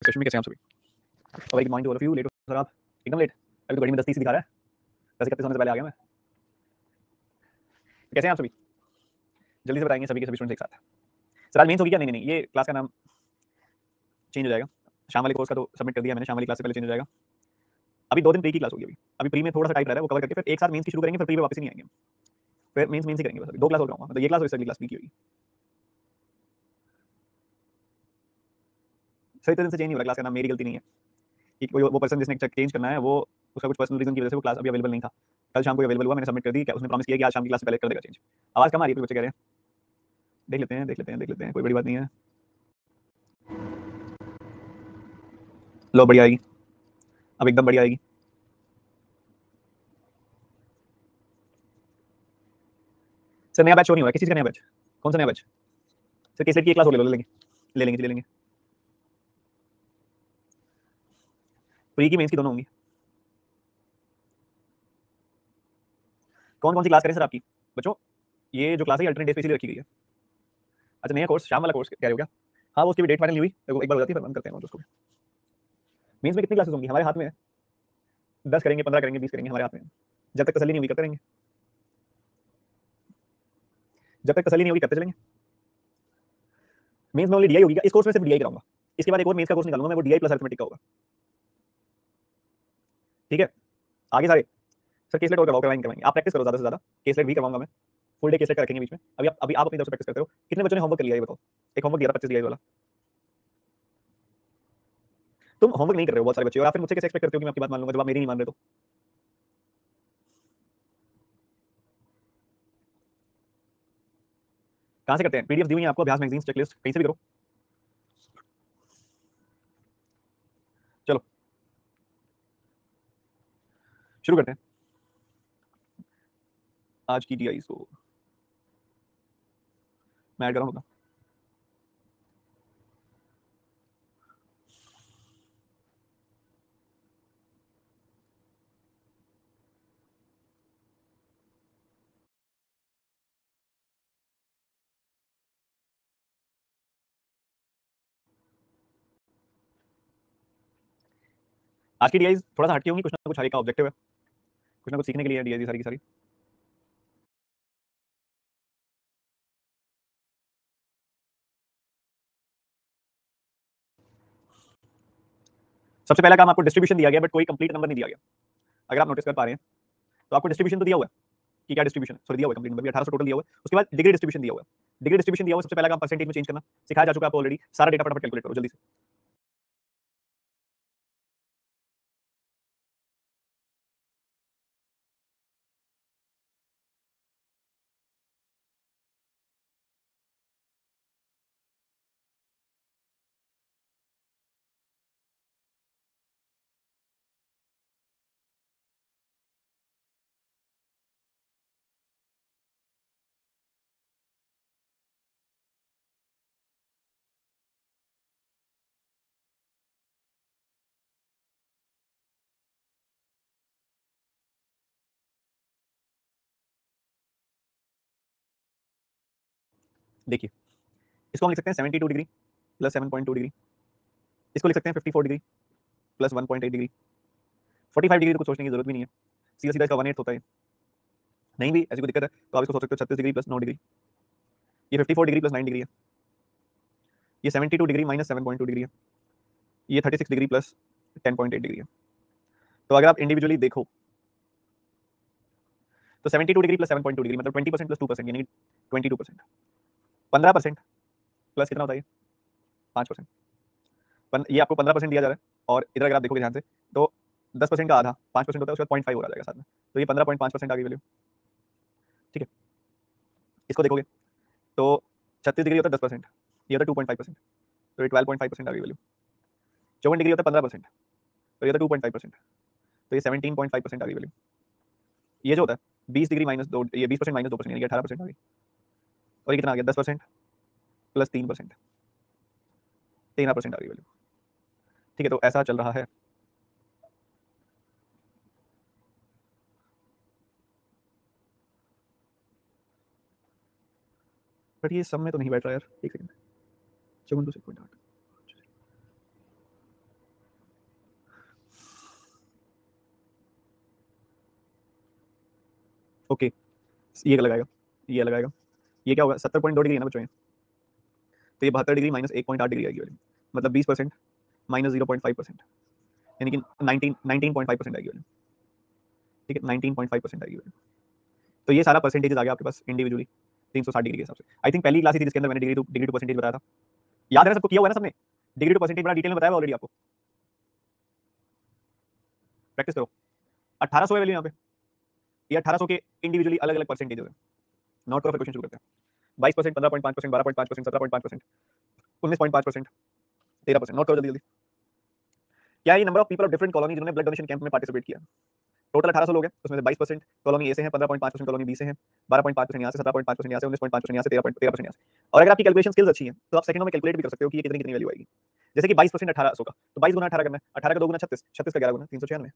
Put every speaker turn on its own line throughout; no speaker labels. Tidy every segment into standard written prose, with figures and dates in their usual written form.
रश्मि कैसे हैं आप सभी? Very good morning to all of you. Late हो सर आप? एकदम लेट? अभी तो घड़ी में 10:30 दिखा रहा है। 10:31 होने से पहले आ गया मैं। कैसे हैं आप सभी? जल्दी से बताएंगे सभी के सभी स्टूडेंट्स एक साथ। सर आज मेंस होगी क्या? नहीं नहीं नहीं, ये क्लास का नाम चेंज हो जाएगा। शाम वाले कोर्स का तो सबमिट कर दिया मैंने, शाम वाली क्लास से पहले चेंज हो जाएगा। अभी 2 दिन प्री की क्लास होगी। अभी प्री में थोड़ा सा टाइट रह रहा है, वो कवर करके फिर एक साथ मेंस की शुरू करेंगे, फिर प्री में वापस ही नहीं आएंगे। फिर मेंस ही करेंगे बस। अभी 2 क्लास और कराऊंगा, मतलब ये क्लास और अगली क्लास प्री की होगी। सही तरह से चेंज नहीं हो रहा, क्लास का नाम मेरी गलती नहीं है कि कोई वो पर्सन जिसने चेंज करना है वो उसका कुछ पर्सनल रीजन की वजह से वो क्लास अभी अवेलेबल नहीं था। कल शाम को अवेलेबल हुआ, मैंने सबमिट कर दी। उसने प्रॉमिस किया कि आज शाम की क्लास से पहले कर देगा चेंज। आवाज कम आ रही है, कुछ बच्चे कह रहे हैं। देख लेते हैं देख लेते हैं देख लेते हैं, कोई बड़ी बात नहीं है। लो बढ़िया आएगी, अब एकदम बढ़िया आएगी। सर नया बैच शो नहीं हो रहा, किस चीज का नया बैच? कौन सा नया बैच? सर केसलेट की एक क्लास और ले लो, ले लेंगे ले लेंगे ले लेंगे। प्री की मेंस की दोनों होंगी। कौन कौन सी क्लास करें सर आपकी बच्चों? ये जो क्लास है अल्टरनेट डेज पे इसलिए रखी गई है। अच्छा नया कोर्स, शाम वाला कोर्स कह रहे हो क्या? हाँ वो उसकी भी डेट फाइनल नहीं हुई, तो एक बार हो जाती है फिर बंद करते हैं उसको। मेंस में कितनी क्लासेस होंगी? हमारे हाथ में है, 10 करेंगे, 15 करेंगे, 20 करेंगे, हमारे हाथ में है। जब तक तसल्ली नहीं हुई करते रहेंगे, जब तक तसल्ली नहीं होगी करते चलेंगे। मेंस में ओनली डीआई होगी क्या? इस कोर्स में सिर्फ डीआई कराऊंगा, इसके बाद एक और मेंस का कोर्स निकालूंगा मैं, वो डीआई प्लस अरिथमेटिक का होगा। ठीक है आगे सारे। सर केसलेट और करवाएंगे आप प्रैक्टिस करो ज़्यादा से ज़्यादा। केसलेट भी करवाऊंगा मैं, फुल डे केसलेट का रखेंगे बीच में। अभी आप अपनी तरफ से प्रैक्टिस करते हो। कितने बच्चों ने होमवर्क कर लिया ये बताओ? एक होमवर्क दिया था 25 डीआई वाला। तुम होमवर्क नहीं कर रहे हो बहुत सारे बच्चे, और आप फिर मुझसे कैसे एक्सपेक्ट करते हो कि मैं आपकी बात मान लूंगा जब आप मेरी नहीं मान रहे? तो कहां से करते हैं? पीडीएफ दी हुई है आपको, अभ्यास मैगजीन चेकलिस्ट कहीं से भी करो। चलो शुरू करते हैं आज की डीआई को। मैं ऐड कर रहा हूँ। आज की डीआई थोड़ा सा हटके होंगी, कुछ ना कुछ हर एक का ऑब्जेक्टिव है, कुछ ना कुछ सीखने के लिए डीआई सारी की सारी। सबसे पहला काम आपको डिस्ट्रीब्यूशन दिया गया, बट कोई कंप्लीट नंबर नहीं दिया गया। अगर आप नोटिस कर पा रहे हैं तो आपको डिस्ट्रीब्यूशन तो दिया हुआ है कि क्या डिस्ट्रीब्यूशन, सॉरी दिया हुआ है कंप्लीट नंबर भी 1800 टोटल दिया हुआ है। उसके बाद डिग्री डिस्ट्रीब्यूशन दिया हुआ है। डिग्री डिस्ट्रीब्यूशन दिया हुआ है, सबसे पहला काम परसेंटेज में चेंज करना सिखाया जा चुका है आपको ऑलरेडी। सारा डेटा फटाफट कैलकुलेट करो जल्दी से। देखिए इसको हम लिख सकते हैं 72 डिग्री प्लस 7.2 डिग्री। इसको लिख सकते हैं 54 डिग्री प्लस 1.8 डिग्री। 45 डिग्री तो कुछ सोचने की जरूरत भी नहीं है, सीधा सीधा इसका 1/8 होता है। नहीं भी ऐसी कोई दिक्कत है तो आप इसको सोच सकते हो 36 डिग्री प्लस 9 डिग्री। ये 54 डिग्री प्लस 9 डिग्री है। ये 72 डिग्री माइनस 7.2 डिग्री है। ये 36 डिग्री प्लस 10.8 डिग्री है। तो अगर आप इंडिविजुअली देखो तो 72 डिग्री प्लस 7.2 डिग्री मतलब 20% प्लस 2% यानी 22%। 15% प्लस कितना होता है? 5%। ये आपको 15% दिया जा रहा है, और इधर अगर आप देखोगे ध्यान से तो 10% का आधा 5% होता है, उसके बाद 0.5 और आ जाएगा साथ में, तो ये 15.5% आ गई वैल्यू। ठीक है इसको देखोगे तो 36 डिग्री होता है 10%, ये होता है 2.5%, तो ये 12.5% आ गई वैल्यू। 54 डिग्री होता है 15%, तो ये होता है 2.5%, तो ये 17.5% आ गई वैल्यू। ये जो होता है 20 डिग्री माइनस 2, ये 20% माइनस 2% यानी 18% आ गई। और ये कितना आ गया? 10% प्लस 3%, 13% आ गई वैल्यू। ठीक है तो ऐसा चल रहा है। बट ये सब में तो नहीं बैठ रहा यार, एक सेकंड। 54 से 0.8 ओके, ये लगाएगा, ये लगाएगा, ये क्या होगा 70.2 डिग्री है ना बच्चों, तो ये 72 डिग्री माइनस 1.8 डिग्री आएगी वैल्यू, मतलब 20% माइनस 0.5%, यानी कि 19.5% आएगी वैल्यू। ठीक है, 19.5% आएगी वैल्यू। तो ये सारा परसेंटेज आ गया आपके पास इंडिविजुअली 360 डिग्री के हिसाब से। आई थिंक पहली क्लास ही थी जिसके अंदर मैंने डिग्री टू परसेंटेज बताया था, याद है ना, सबको किया हुआ है ना सबने, डिग्री टू परसेंटेज बड़ा डिटेल में बताया ऑलरेडी आपको, प्रैक्टिस करो। 1800 है वैल्यू यहाँ पे, ये 1800 के इंडिविजुअली अलग अलग परसेंटेज है। नोट करो, फिर क्वेश्चन शुरू करते हैं। 22%, 15.5%, 12.5%, 17.5%, 19.5%, 13%। नोट करो जल्दी जल्दी। क्या ये number of people of different colony जिन्होंने ब्लड डोनेशन कैंप में पार्टिसिपेट किया। टोटल 1800 लोग हैं, उसमें से 22% कॉलोनी ए से है, 15.5% कॉलोनी बी से है, 12.5% यहाँ से, 17.5% यहाँ से, 19.5% यहाँ से, 13% यहाँ से। और अगर आपकी कैलकुलेशन स्किल्स अच्छी है तो आप सेकंडों में कैलकुलेट भी कर सकते हो कि ये कितनी कितनी वैल्यू आएगी। जैसे कि 22% 1800 का, तो 22 गुना 18 करना है, 18 का 2 गुना 36, 36 का 11 गुना 396।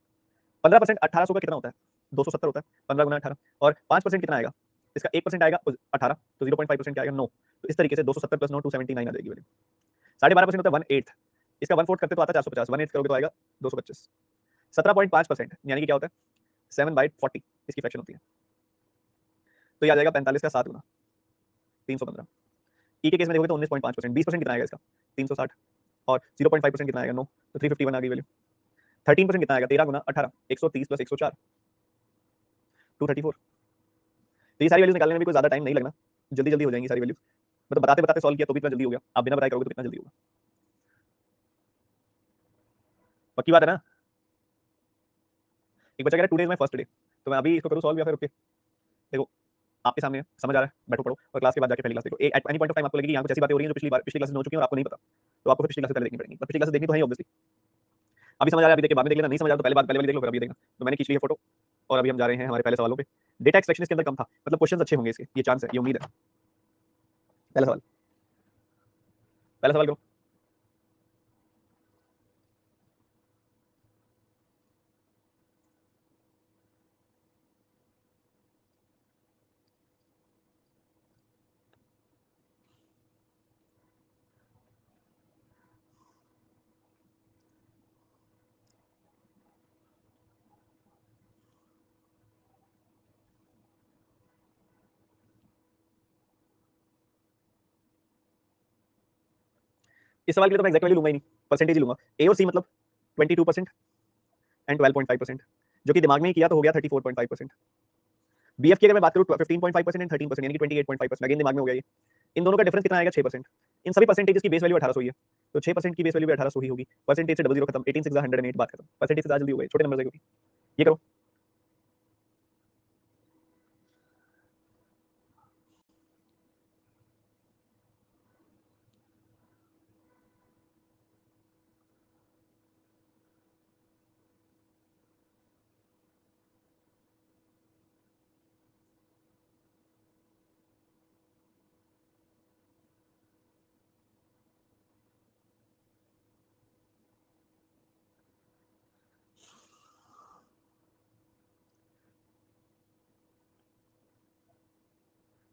15% 1800 का कितना होता है, 270 होता है, 15 गुना 18। और 5% कितना आएगा, इसका 1% आएगा 18, तो 0.5% आएगा 9। तो इस तरीके से 270 प्लस 9 279 आ जाएगी वैल्यू। 12.5% होता है 1/8, इसका 1/4 करते तो आता है 450, 1/8 करोगे तो आएगा 225। 17.5% यानी कि क्या होता है 7/40, इसकी फ्रैक्शन होती है, तो ये आ जाएगा 45 का 7 गुना 315। ई के केस में देखोगे तो 19.5%, 20% कितना आएगा इसका 360, और 0.5% कितना आएगा 9, तो 351 आ गई वैल्यू। 13% कितना आएगा 13 गुना 18, 130 प्लस 104, 234। तो ये सारी वैल्यूज निकालने में भी कोई ज्यादा टाइम नहीं लगना, जल्दी जल्दी हो जाएंगी सारी वैल्यूज। मतलब बताते बताते सॉल्व किया तो भी इतना जल्दी हो गया, आप बिना बताए करोगे तो कितना जल्दी होगा। पक्की बात है ना। एक बच्चा कह रहा है 2 डेज में फर्स्ट डे, तो मैं अभी इसको करूँ सॉल्व या फिर रुक के। देखो आपके सामने है, समझ आ रहा है, बैठो पढ़ो, और क्लास के बाद जाके पहली क्लास देखो। At any point of time आपको लगेगी यहाँ कुछ ऐसी बातें हो रही हैं जो पिछली क्लास में हो चुकी हैं और आपको नहीं पता, तो आपको फिर पिछली क्लास पहले देखनी पड़ेगी। पिछली क्लास देखनी तो है ऑब्वियसली, अभी समझ आ रहा है अभी देखिए, बाद में देख लेना, नहीं समझ आ रहा तो पहले वाली देख लो, फिर अभी देखना। तो मैंने खींच ली है फोटो, और अभी हम जा रहे हैं हमारे पहले सवालों पे। डेटा एक्सट्रैक्शन इसके अंदर कम था, मतलब क्वेश्चन अच्छे होंगे इसके, ये चांस है, ये उम्मीद है। पहला सवाल, पहला सवाल करो। इस सवाल के लिए तो मैं एक्जैक्ट वैल्यू लूंगा ही नहीं, परसेंटेज ही लूंगा। ए और सी मतलब 22% एंड 12.5%, जो कि दिमाग में ही किया तो हो गया 34.5%। बीएफ की अगर मैं बात करूँ 15.5% एंड 13%, यानी कि 28.5%, अगेन दिमाग में हो गया ये। इन दोनों का डिफरेंस कितना आएगा 6%। इन सभी परसेंटेज की बेस वैल्यू 1800 ही है, तो 6% की बेस वैल्यू भी 1800 ही होगी। परसेंटेज से डबल जीरो खत्म, 18 6 108 बात खत्म। परसेंटेज से ज्यादा जल्दी हो गई, छोटे नंबर से क्योंकि ये करो।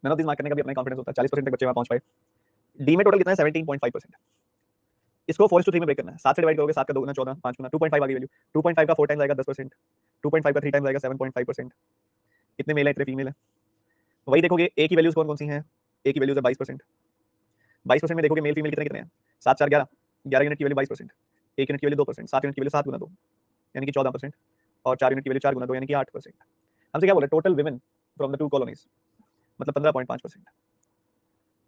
नन ऑफ दिस मार्क करने का भी अपना कॉन्फिडेंस होता है, 40% तक बच्चे वहां पहुंच पाए। डी में टोटल कितना है 17.5%। इसको 4:3 में ब्रेक करना है, 7 से डिवाइड करोगे, 7 का 2 गुना 14, 5 गुना 2.5 आ गई वैल्यू। 2.5 का 4 टाइम्स आएगा 10%, 2.5 का 3 टाइम्स आएगा 7.5%। इतने मेल है इतने फीमेल है। वही देखोगे ए की वैल्यूज कौन कौन सी हैं, ए की वैल्यूज है 22%। 22% में देखोगे मेल फीमेल कितने कितने हैं, 7 4 11, 11 यूनिट की वैल्यू 22%, 1 यूनिट की वैल्यू 2%, 7 यूनिट की वैल्यू 7 गुना 2 यानी कि 14%, और 4 यूनिट की वैल्यू 4 गुना 2 यानी कि 8%। हमसे क्या बोले, total women from the two colonies मतलब 15.5%।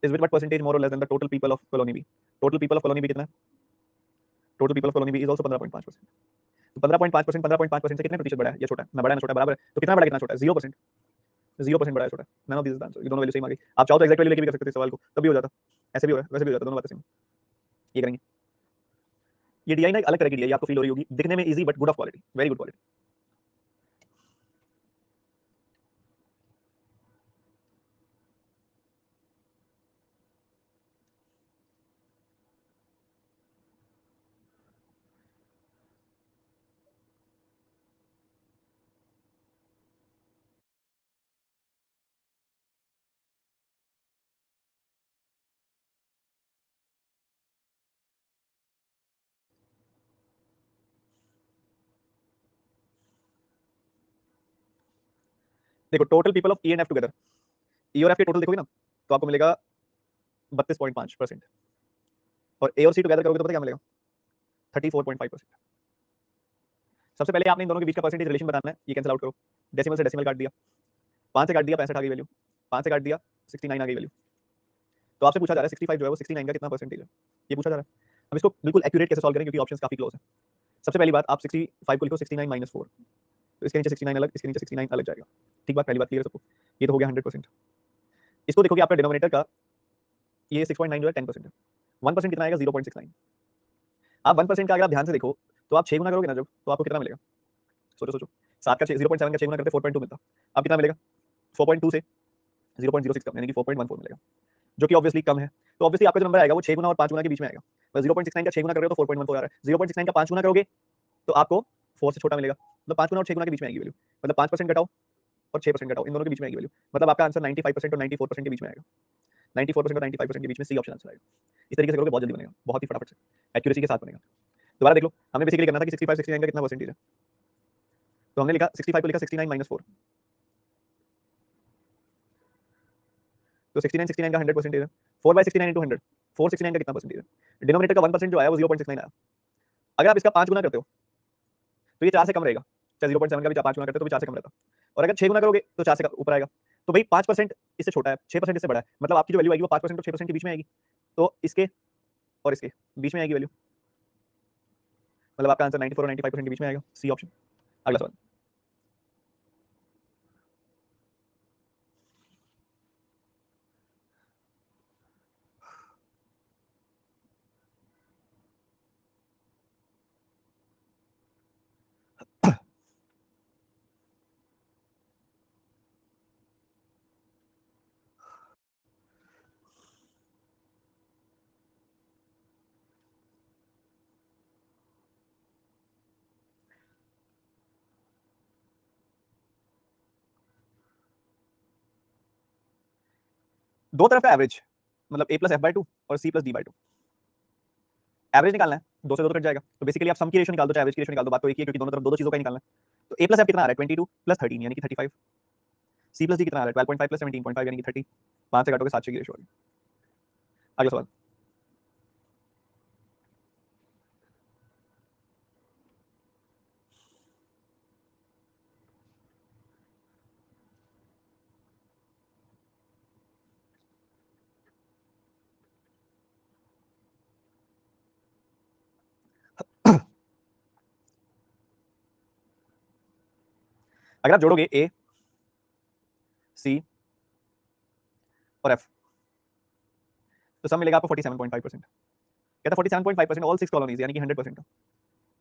Is with what percentage more और less than the total people of colony B. Total people of colony B कितना है, total people of colony B is also 15.5%। तो 15.5%, 15.5% से कितने प्रतिशत बड़ा है, ये छोटा है ना, बड़ा है ना छोटा, बराबर है। तो कितना बड़ा कितना छोटा है, 0%। 0% बड़ा है छोटा, none of this is answer. ये दोनों वैल्यू सेम आ गई। आप चाहो तो एक्जैक्ट वैल्यू लेके भी कर सकते थे सवाल को, तब भी हो जाता, ऐसे भी हो रहा है वैसे भी हो जाता, दोनों बातें सेम। ये करेंगे। ये डीआई ना एक अलग तरह की डीआई आपको फील हो रही होगी, दिखने में easy but good of quality, very good quality. देखो total people of E and F together, E और एफ के टोटल देखोगे ना तो आपको मिलेगा 32.5%, और ए और सी टुगेदर करोगे तो पता क्या मिलेगा 34.5%। सबसे पहले आपने इन दोनों के बीच का परसेंटेज रिलेशन बताना है, ये कैंसिल आउट करो, डेसिमल से डेसिमल काट दिया, 5 से काट दिया 65 आ गई वैल्यू, 5 से काट दिया 69 आ गई वैल्यू। तो आपसे पूछा जा रहा है 65 जो है वो 69 का कितना परसेंटेज है, ये पूछा जा रहा है। अब इसको बिल्कुल एक्यूरेट कैसे सॉल्व करें, क्योंकि ऑप्शंस काफी क्लोज है। सबसे पहली बात, आप 65 को लिखो 69 माइनस 4, तो इसके नीचे 69 अलग, इसके नीचे 69 अलग जाएगा। ठीक बात, पहली बात क्लियर है सबको, ये तो हो गया 100%। इसको देखोगे आपका डिनोमिनेटर का ये 6.9 जो है 10% है, 1% कितना आएगा 0.69। आप 1% का अगर आप ध्यान से देखो तो आप 6 गुना करोगे ना जब, तो आपको कितना मिलेगा, सोचो सोचो, 7 का 0.7 का 6 गुना करते 4.2 मिलता, अब कितना मिलेगा 4.2 से 0.06 कम, यानी कि 4.14 मिलेगा, जो कि ऑब्वियसली कम है। तो ऑब्वियसली आपका जो नंबर आएगा वो 6 गुना और 5 गुना के बीच में आएगा। बस 0.69 का 6 गुना कर रहे हो तो 4.14 आ रहा है, 0.69 का 5 गुना करोगे तो आपको 4 से छोटा मिलेगा, मतलब 5 गुना और 6 गुना के बीच में आएगी वैल्यू, मतलब 5% घटाओ और 6% घटाओ, इन दोनों के बीच में आएगी वैल्यू, मतलब आपका आंसर 95% और 94% के बीच में आएगा, 94% और 95% के बीच में सी ऑप्शन आंसर आएगा। इस तरीके से करोगे बहुत जल्दी बनेगा, बहुत ही फटाफट से एक्यूरेसी के साथ बनेगा। दोबारा देख लो, हमने बेसिकली करना था कि 65 69 का कितना परसेंटेज है, तो हमने लिखा 65 को लिखा 69 माइनस 4, तो 69 69 का 100% है, 4 बाय 69 इंटू 100, 469 का कितना परसेंटेज है, डिनोमिनेटर का 1% जो आया वो 0.69 आया। अगर आप इसका 5 गुना करते हो तो ये 4 से कम रहेगा, चाहे 0.7 का भी 5 गुना करते हो तो भी 4 से कम रहता, और अगर 6 गुना करोगे तो 4 से ऊपर आएगा। तो भाई 5% इससे छोटा है, 6% इससे बड़ा है, मतलब आपकी जो वैल्यू आएगी वो 5% और 6% के बीच में आएगी, तो इसके और इसके बीच में आएगी वैल्यू, मतलब आपका आंसर 94 और 95% के बीच में आएगा, सी ऑप्शन। अगला सवाल, दो तरफ का एवरेज, मतलब a plus F by two और c plus D by two, average निकालना है, दो से दो तो कट जाएगा, तो बेसिकली आप सम की रेशियो निकाल दो चाहे एवरेज की रेशियो निकाल दो, बात तो एक ही है, क्योंकि दोनों तरफ दो दो चीजों का ही निकालना है। तो a प्लस एफ कितना आ रहा है 22 प्लस 13 यानी कि 35, c प्लस डी कितना आ रहा है 12.5 प्लस 17.5 यानी कि 30, 5 से काटोगे 7 की रेशियो आ गई। अगला सवाल, अगर आप जोड़ोगे a c और f तो सम मिलेगा आपको 47.5%, कहता 47.5% ऑल 6 कॉलोनीज यानी कि 100% का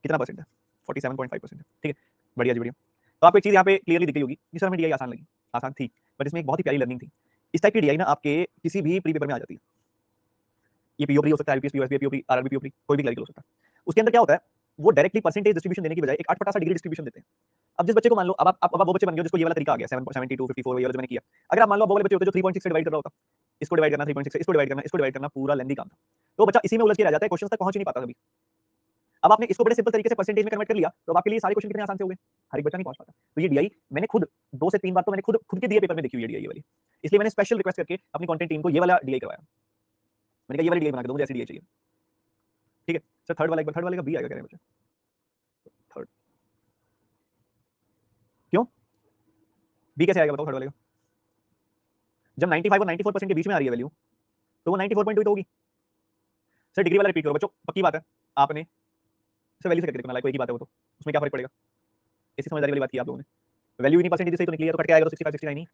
कितना परसेंट है, 47.5%। ठीक है, बढ़िया जी बढ़िया। तो आपको एक चीज यहाँ पे क्लियरली दिख गई होगी कि सर हमें डीआई आसान लगी, आसान थी, बट इसमें एक बहुत ही प्यारी लर्निंग थी। इस टाइप की डीआई ना आपके किसी भी प्री पेपर में आ जाती है, ये पीओ प्री हो सकता है, IPS PO PO pre RRB PO pre, कोई भी क्लरिकल हो सकता है। उसके अंदर क्या होता है, वो डायरेक्टली परसेंटेज डिस्ट्रीब्यूशन देने की बजाय एक अटपटा सा डिग्री डिस्ट्रीब्यूशन देते हैं। अब जिस बच्चे को मान लो, अब आप वो बच्चे बन गए जिसको ये वाला तरीका आ गया 7.72 54 ये वाला जो मैंने किया, अगर आप मान लो वो वाले बच्चे होते जो 3.6 से डिवाइड कर रहा होता, इसको डिवाइड करना 3.6 से, इसको डिवाइड करना, इसको डिवाइड करना, पूरा लेंदी काम था, तो बच्चा इसी में उलझ के रह जाता है, क्वेश्चन तक पहुंच ही नहीं पाता कभी। अब आपने इसको बड़े सिंपल तरीके से परसेंटेज में कन्वर्ट कर लिया, तो अब आपके लिए सारे क्वेश्चन कितने आसान से हो गए, हर एक बच्चा नहीं पहुंच पाता। तो ये डीआई मैंने खुद 2 से 3 बार तो मैंने खुद के दिए पेपर में देखी हुई है डीआई वाली, इसलिए मैंने स्पेशल रिक्वेस्ट करके अपनी कंटेंट टीम को ये वाला डीआई करवाया, मैंने कहा ये वाली डीआई बना के दो, मुझे ऐसी डीआई चाहिए। ठीक है सर, थर्ड वाला एक बार, थर्ड वाले का बी आएगा कह रहे हैं बच्चे, थर्ड क्यों बी कैसे आएगा बताओ थर्ड वाले का, जब 95 और 94% के बीच में आ रही है वैल्यू तो वो 94.2 तो होगी। सर डिग्री वाला रिपीट करो बच्चों, पक्की बात है, आपने सर वैल्यू से करके देखना, कोई एक ही बात है वो, तो उसमें क्या फर्क पड़ेगा, इसी समझदारी वाली बात की आप लोगों ने, वैल्यू इन्हीं परसेंटेज से ही तो निकली है, तो कट के आएगा तो 65 69 ही।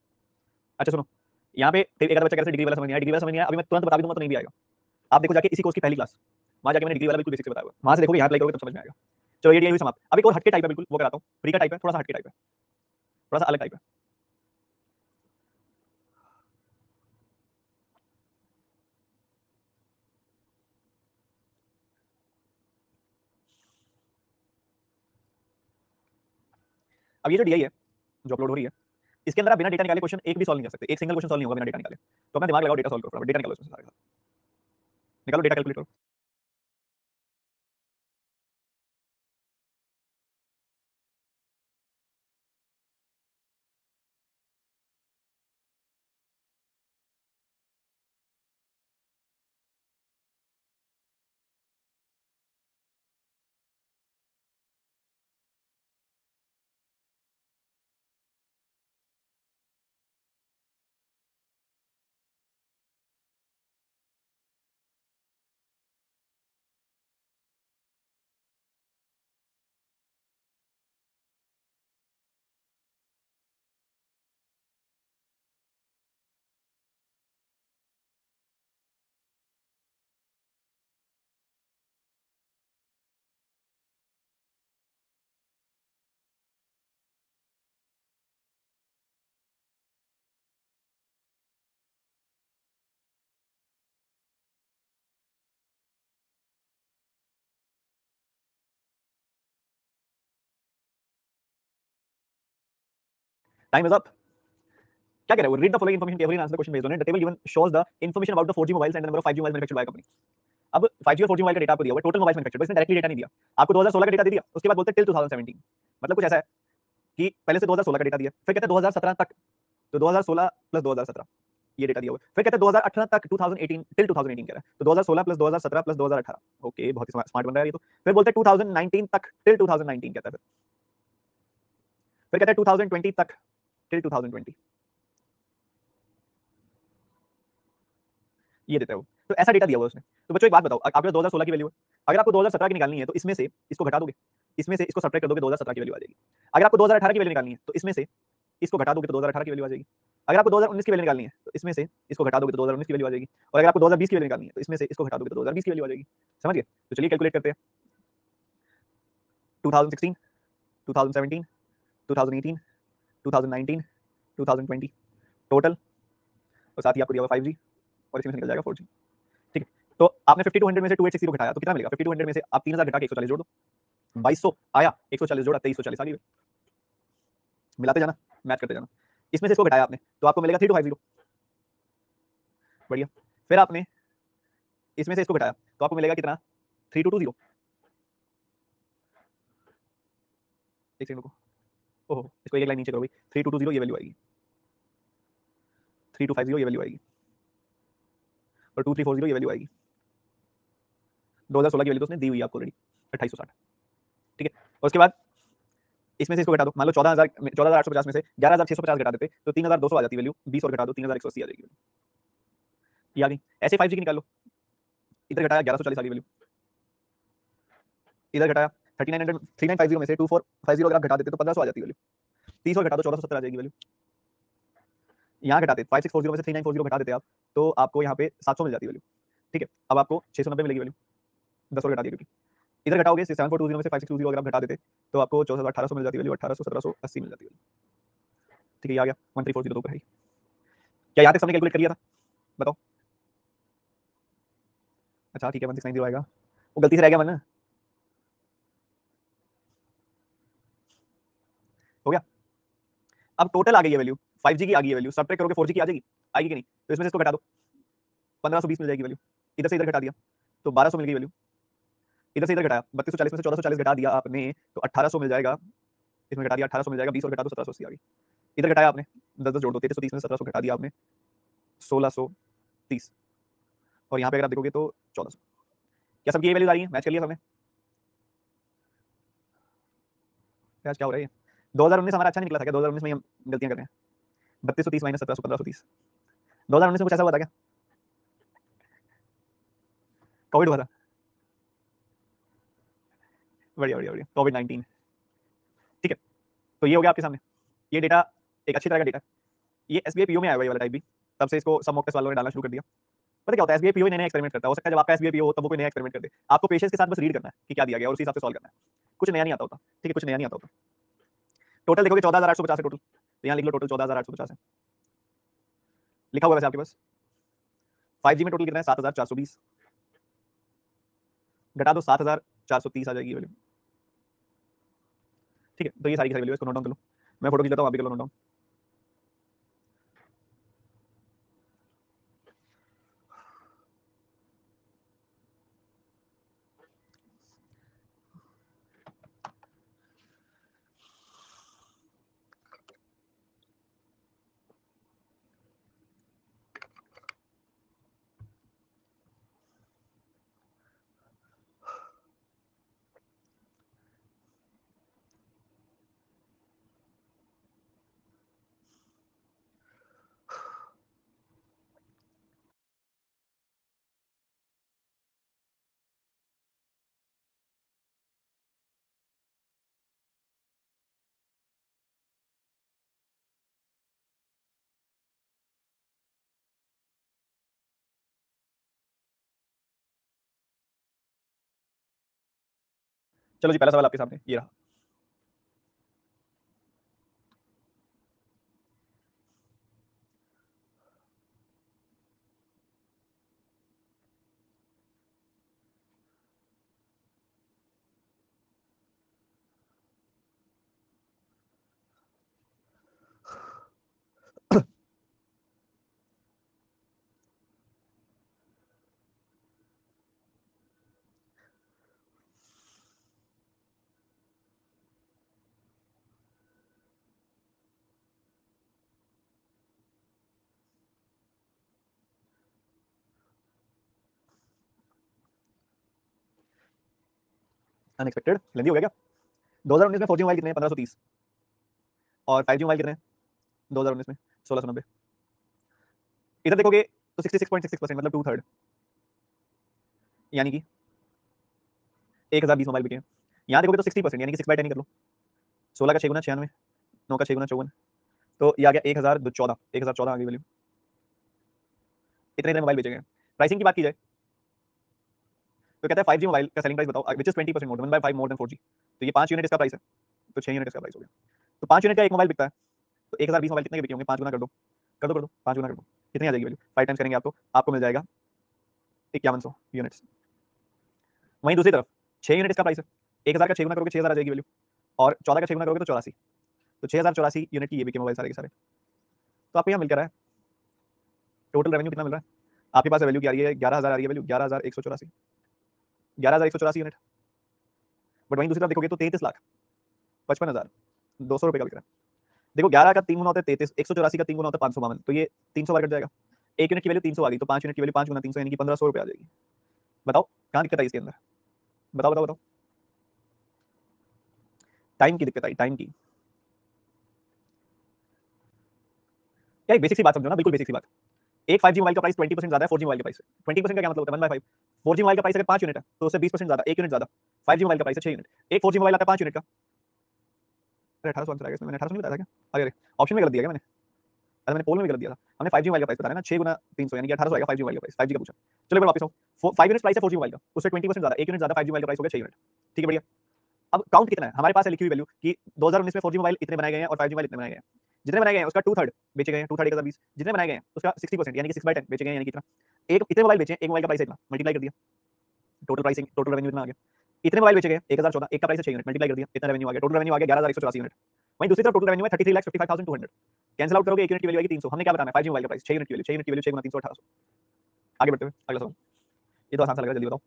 अच्छा सुनो, यहाँ पे एक आधा बच्चा कह रहा है डिग्री वाला समझ नहीं आया, डिग्री वाला समझ नहीं आया, अभी मैं तुरंत बता भी दूंगा तो नहीं भी आएगा, आप देखो जाके इसी कोर्स की पहली क्लास, वहां जाके मैंने डिग्री वाला बिल्कुल बेसिक से बताया हुआ है, वहां से देखोगे यहाँ अप्लाई करोगे तब समझ में आएगा। चलो ये डीआई समाप्त, अब एक और हटके टाइप है बिल्कुल, वो कराता हूँ, फ्री का टाइप है, थोड़ा सा हटके टाइप है, थोड़ा सा अलग टाइप है। अब ये जो डीआई है जो अपलोड हो रही है, इसके अंदर आप बिना डेटा निकाले क्वेश्चन एक भी सॉल्व नहीं कर सकते, एक सिंगल क्वेश्चन सॉल्व नहीं होगा बिना डेटा निकाले, तो अपना दिमाग लगाओ, डेटा सॉल्व करो, डेटा निकालो इसमें सारे, निकालो डेटा कैलकुलेट करो। Time is up. क्या कह रहा है वो? Read the following information carefully and answer the question based on it. The table given shows the information about the 4G mobiles and the number of 5G mobiles manufactured by company. अब 5G और 4G mobile का data आपको दिया हुआ है, total mobiles manufactured, इसने directly data नहीं दिया आपको। 2016 का डेटा दे दिया, उसके बाद बोलते हैं टिल 2017। मतलब कुछ ऐसा है कि पहले से 2016 का डेटा दिया, फिर कहते हैं 2017 तक, तो 2016 प्लस 2017 ये डेटा दिया हुआ है। फिर कहते हैं 2018 तक, 2018 टिल 2018 कह रहा है, तो 2016 प्लस 2017 प्लस 2018। ओके, बहुत ही स्मार्ट बन रहा है ये तो। फिर बोलते हैं 2019 तक, टिल 2019 कहता है। फिर कहते हैं 2020 तक, टिल 2020, ये देता है वो। तो ऐसा डेटा दिया हुआ है उसने। तो बच्चों एक बात बताओ, आपके 2016 की वैल्यू है, अगर आपको 2017 की निकालनी है तो इसमें से इसको घटा दोगे, इसमें से इसको सब्ट्रैक्ट कर दोगे, 2017 की वैल्यू आ जाएगी। अगर आपको 2018 की वैल्यू निकालनी है तो इसमें से इसको घटा दोगे तो 2018 की वैल्यू आ जाएगी। अगर आपको 2019 की वैल्यू निकालनी है तो इसमें से इसको घटा दोगे तो 2019 की वैल्यू आ जाएगी। और अगर आपको 2020 की वैल्यू निकालनी है तो इसमें से इसको घटा दोगे तो 2020 की वैल्यू आ जाएगी। समझ गए? तो चलिए कैलकुलेट करते हैं। 2016, 2017, 2018, 2019, 2020 टोटल, और साथ ही आपको दिया हुआ 5G, और इसमें से निकल जाएगा 4G। ठीक है, तो आपने 5200 में से 2860 घटाया तो कितना मिलेगा? 5200 में से आप 3000 घटा के 140 जोड़ दो, 2200 आया, 140 जोड़ा 2340 आ गई। मिलाते जाना, मैच करते जाना। इसमें से इसको घटाया आपने तो आपको मिलेगा 3250। बढ़िया। फिर आपने इसमें से इसको घटाया तो आपको मिलेगा कितना? 3220। एक सेकंड रुको, ओहो इसको एक लाइन नीचे करो भाई। 3220 ये वैल्यू आएगी, 3250 ये वैल्यू आएगी, और 2340 ये वैल्यू आएगी। 2016 की वैल्यू तो उसने दी हुई है आपको ऑलरेडी, 2860। ठीक है, और उसके बाद इसमें से इसको घटा दो। मान लो 14850 में से 11650 घटा देते तो 3200 आ जाती वैल्यू, 20 और घटा दो 3180 आ जाएगी वैल्यू। ये आ गई। ऐसे 5G की निकाल लो, इधर घटाया 1140 आ गई वैल्यू, इधर घटाया 3950 में से 2450 अगर आप घटा देते तो 1500 आ जाती वैल्यू, 30 और घटा दो 1470 आ जाएगी वैल्यू। यहाँ घटाते 5640 में से 3940 घटा देते आप तो आपको यहाँ पे 700 मिल जाती वैल्यू। ठीक है, अब आपको 690 मिलेगी वैल्यू, 10 और घटा दिया, क्योंकि इधर घटाओगे 7420 में से 5620 अगर आप घटा देते तो आपको 14800 मिल जाती वैल्यू, 1800 1780 मिल जाती वैल्यू। ठीक है, ये आ गया 13402 पर है। क्या यहाँ तक सबने कैलकुलेट कर लिया था? बताओ। अच्छा ठीक है, 1690 आएगा, वो गलती से रह गया मन, हो गया। अब टोटल आ गई है वैल्यू, 5G की आ गई है वैल्यू, सब्ट्रैक्ट करोगे 4G की आ जाएगी, आएगी कि नहीं? तो इसमें से इसको घटा दो, 1520 मिल जाएगी वैल्यू, इधर से इधर घटा दिया तो 1200 मिल गई वैल्यू, इधर से इधर घटाया 3240 में से 1440 घटा दिया आपने तो 1800 मिल जाएगा, इसमें घटा दिया 1800 मिल जाएगा, 20 और घटा दो 1780 आ गई। इधर घटाया आपने 10 जोड़ दो, 3330 में 1700 घटा दिया आपने 1630, और यहाँ पे अगर आप देखोगे तो 1400। क्या सबकी ये वैल्यूज आ रही है? मैच कर लिया सबने? क्या हो रहा है? 2019 हमारा अच्छा नहीं निकला था क्या? 2019 में हम गलतियां कर रहे हैं। 3230 माइनस 1700 1530, 2019 में कुछ ऐसा हुआ था क्या? कोविड हुआ था? बढ़िया बढ़िया बढ़िया, कोविड-19। ठीक है, तो ये हो गया आपके सामने, ये डेटा एक अच्छी तरह का डेटा। ये एसबीआई पीओ में आया हुआ ये वाला टाइप भी, तब से इसको सब मॉक टेस्ट वालों ने डालना शुरू कर दिया। पता क्या होता है, एसबीआई पीओ नए नए एक्सपेरिमेंट करता है, हो सकता है जब आपका एसबीआई पीओ हो तब वो कोई नया एक्सपेरिमेंट कर दे, आपको पेशेंस के साथ बस रीड करना है कि क्या दिया गया और उसी हिसाब से सॉल्व करना है। कुछ नया नहीं आता होता, ठीक है, कुछ नया नहीं आता होता। टोटल देखोगे 14850 है टोटल, तो यहाँ लिख लो टोटल 14850 है, लिखा हुआ है वैसे आपके पास। 5G में टोटल कितना है? 7420, घटा दो 7430 आ जाएगी वैल्यू। ठीक है, तो ये सारी की सारी वैल्यू इसको नोट डाउन कर लो, मैं फोटो खींच लेता हूँ, आप भी कर लो नोट डाउन। चलो जी, पहला सवाल आपके सामने ये रहा। अनएक्सपेक्टेड लेंदी हो गया क्या? 2019 में 4G मोबाइल कितने हैं? 1530। और 5G मोबाइल कितने हैं 2019 में? 1690। इधर देखोगे तो 66.66% मतलब 2/3, यानी कि 1020 मोबाइल बिके हैं। यहाँ देखोगे तो 60% यानी कि 6/10 ही कर लो। 16 का 6 गुना 96, 9 का 6 गुना 54, तो ये आ गया 1014, 1014 आ गई वैल्यू। इतने इतने मोबाइल बेचे गए। प्राइसिंग की बात की जाए तो कहता है 5G मोबाइल का सेलिंग प्राइस बताओ which is 20% more 1/5 more than 4G। तो ये 5 यूनिट इसका प्राइस है, तो 6 यूनिट इसका प्राइस हो गया। तो 5 यूनिट का एक मोबाइल बिकता है, तो 1020 मोबाइल कितने के बिके होंगे? 5 गुना कर दो, कर दो कर दो, 5 गुना कर दो, कितनी आ जाएगी वैल्यू? 5 टाइम्स करेंगे आपको, आपको मिल जाएगा 5100 यूनिट्स। वहीं दूसरी तरफ 6 यूनिट इसका प्राइस है, 1000 का 6 गुना करोगे 6000 आ जाएगी वैल्यू, और 14 का 6 गुना करोगे तो 84, तो 6084 यूनिट की ये बिके मोबाइल सारे के सारे। तो आपको यहाँ मिल कर रहा है टोटल रेवेन्यू कितना मिल रहा है आपके पास? वैल्यू क्या आ रही है? 11000 आ रही है वैल्यू, 11184, 11184 यूनिट। बट वहीं दूसरी तरफ देखोगे तो 33,55,200 रुपए का बिक रहा है। देखो 11 का 3 गुना होता है 33, 184 का 3 गुना होता है 552, तो ये 300 बार कट जाएगा। एक यूनिट की वैल्यू 300 आ गई, तो 5 यूनिट की वैल्यू 5 गुना 300 यानी कि 1500 रुपए आ जाएगी। बताओ कहाँ दिक्कत आई इसके अंदर? बताओ बताओ बताओ। टाइम की दिक्कत आई, टाइम की। क्या बेसिक सी बात समझो ना, बिल्कुल बेसिक सी बात। एक 5G मोबाइल का प्राइस 20% ज्यादा है 4G मोबाइल के प्राइस से। 20% का क्या मतलब होता है? 1/5। 4G मोबाइल का प्राइस अगर 5 यूनिट है तो उससे 20% ज्यादा, 1 यूनिट ज्यादा। 5G मोबाइल का प्राइस है 6 यूनिट। एक 4G मोबाइल आता है 5 यूनिट का। अरे 1800 आंसर आ गया इसमें, मैंने 1800 नहीं बताया था क्या? अरे ऑप्शन में गलत दिया क्या मैंने? अरे मैंने पोल में भी गलत दिया था। हमने 5G मोबाइल का प्राइस बताया ना, 6 गुना 300 यानी कि 1800 आएगा 5G मोबाइल का प्राइस। 5G का पूछा। चलो एक बार वापस आओ। 5 यूनिट प्राइस है 4G मोबाइल का, उससे 20% ज्यादा, 1 यूनिट ज्यादा 5G मोबाइल का प्राइस हो गया 6 यूनिट। ठीक है बढ़िया। अब काउंट कितना है हमारे पास है लिखी हुई वैल्यू कि 2019 में 4G मोबाइल इतने बनाए गए हैं और 5G मोबाइल इतने बनाए गए हैं। जितने बनाए गए हैं उसका 2/3 बेचे गए हैं, 2/3 1020। जितने बनाए गए हैं उसका 60% यानी कि 6/10 बेचे गए हैं, यानी कितना? एक इतने मोबाइल बेचे, एक मोबाइल का प्राइस इतना, मल्टीप्लाई कर दिया, टोटल प्राइसिंग, टोटल रेवेन्यू इतना आ गया। इतने मोबाइल बेचे गए 1014, एक का प्राइस है 6 यूनिट, मल्टीप्लाई कर दिया, इतना रेवेन्यू आ गया, टोटल रेवेन्यू आ गया 11184 यूनिट। वहीं दूसरी तरफ टोटल रेवेन्यू है 33,55,200। कैंसिल आउट करोगे, एक यूनिट की वैल्यू आएगी 300। हमने क्या बताना है? 5G मोबाइल का प्राइस, 6 यूनिट की वैल्यू, 6 यूनिट की वैल्यू 6 गुना 300 1800। आगे बढ़ते हुए अगला सवाल। ये तो आसान सा लग रहा है, जल्दी बताओ।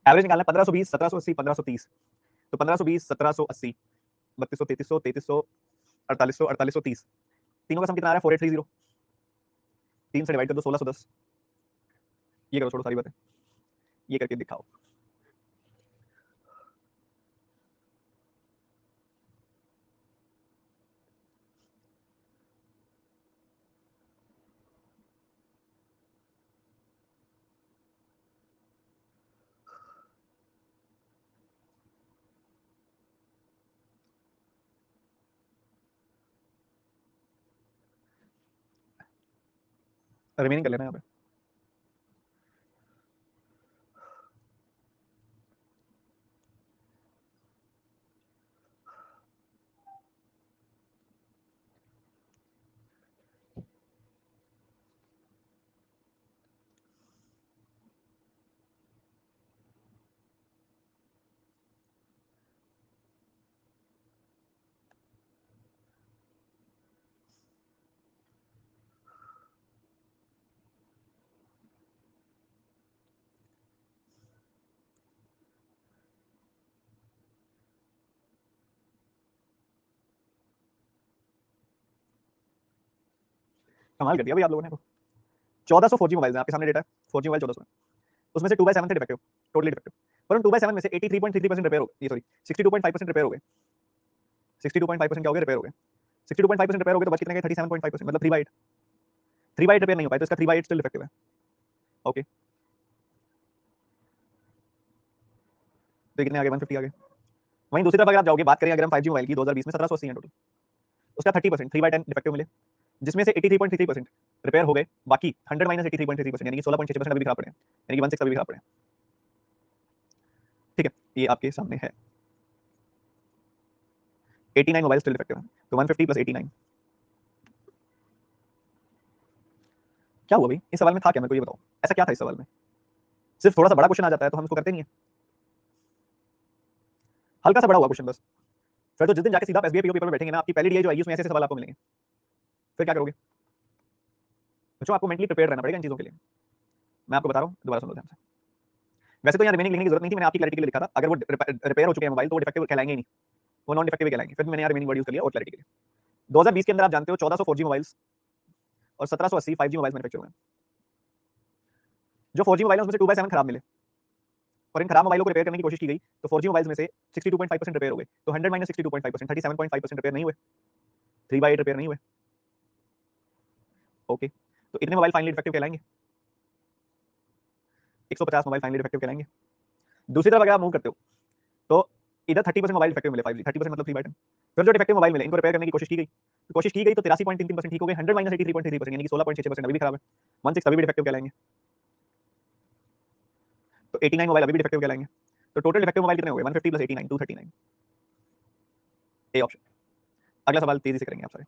एवरेज निकालना है 1520, 1780, 1530। तो 1520, 1780, 3200, 3300, 3300, 4800, 4830, तीनों का सम कितना आ रहा है? 4830। 3 से डिवाइड कर दो, 1610। ये करो, छोड़ो सारी बातें, ये करके दिखाओ। रिमेनिंग कर लेना यहाँ पे। कमाल कर दिया भाई आप लोगों ने। तो 1400 4G मोबाइल है आपके सामने, डेटा है 4G मोबाइल 1400 है, उसमें से 2/7 थे डिफेक्टिव, टोटली डिफेक्टिव। पर उन 2/7 में से 83.33% रिपेयर हो गए, ये सॉरी 62.5% रिपेयर हो गए। 62.5% क्या हो गए? रिपेयर हो गए। 62.5% रिपेयर हो गए, तो बच कितने गए? 37.5%, मतलब 3/8। 3/8 रिपेयर नहीं हो पाए, तो इसका 3/8 स्टिल डिफेक्टिव है। ओके, तो कितने आ गए? 150 आ गए। वहीं दूसरी तरफ अगर आप जाओगे, बात करें अगर हम 5G मोबाइल की, 2020 में 1780 है टोटल, उसका 30%, 3/10 डिफेक्टिव मिले, जिसमें से 83.33% रिपेयर हो गए, बाकी 100 माइनस 83.33% यानी कि 16.6% अभी भी खराब पड़े हैं, यानी कि 16 अभी भी खराब पड़े हैं। ठीक है, ये आपके सामने है। 89 मोबाइल स्टिल डिफेक्टिव है, तो 150 प्लस 89 क्या हुआ भाई? इस सवाल में था क्या? मेरे को ये बताओ, ऐसा क्या था इस सवाल में? सिर्फ थोड़ा सा बड़ा क्वेश्चन आ जाता है तो हम इसको करते नहीं है। हल्का सा बड़ा हुआ क्वेश्चन बस। फिर तो जिस दिन जाके सीधा एसबीआई पीओ पेपर में बैठेंगे ना, आपकी पहली डीआई जो आएगी उसमें ऐसे सवाल आपको मिलेंगे, फिर क्या करोगे? बच्चों आपको मेंटली प्रिपेयर रहना पड़ेगा इन चीजों के लिए। मैं आपको बता रहा हूँ, दोबारा सुन लो ध्यान से। वैसे तो यहाँ रिमेनिंग लिखने की जरूरत नहीं थी, मैंने आपकी क्लैरिटी के लिए लिखा था। अगर वो रिपेयर हो चुके हैं मोबाइल तो वो डिफेक्टिव कहलाएंगे ही नहीं, वो नॉन डिफेक्टिव कहलाएंगे। फिर मैंने यहाँ रिमेनिंग वर्ड यूज कर लिया और क्लैरिटी के लिए। 2020 के अंदर आप जानते हो 1400 4G मोबाइल्स और 1780 5G मोबाइल्स मैन्युफैक्चर हुए। जो 4G मोबाइल है उसमें से 2/7 खराब मिले और इन खराब मोबाइलों को रिपेयर करने की कोशिश की गई तो 4G मोबाइल्स में से 62.5% रिपेयर हो गए। तो 100 - 62.5% 37.5% रिपेयर नहीं हुए, 3/8 रिपेयर नहीं हुए। ओके, तो इतने मोबाइल फाइनली डिफेक्टिव कहलाएंगे, 150 मोबाइल फाइनली डिफेक्टिव कहलाएंगे। दूसरी तरफ अगर आप मूव करते हो तो इधर 30% मोबाइल डिफेक्टिव मिले, 5G 30% मतलब 3/10। फिर जो डिफेक्टिव मोबाइल मिले इनको रिपेयर करने की कोशिश की गई, तो कोशिश की गई तो 83.33% ठीक हो गए, 100 - 83.33% यानी कि 16.66% अभी भी खराब है, 16 अभी भी डिफेक्टिव कहलाएंगे, तो 89 मोबाइल अभी भी डिफेक्टिव कहलाएंगे। तो टोटल डिफेक्टिव मोबाइल कितने हो गए? 150 + 89 239, ए ऑप्शन। अगला सवाल तेजी से करेंगे आप सारे।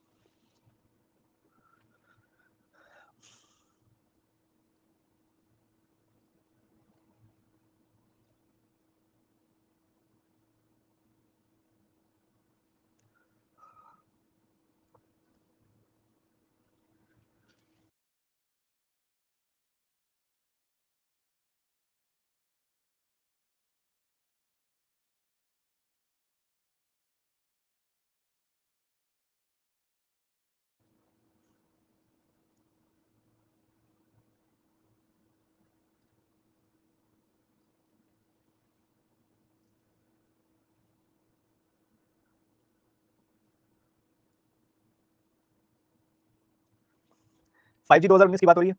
फाइव जी 2019 की बात हो रही है,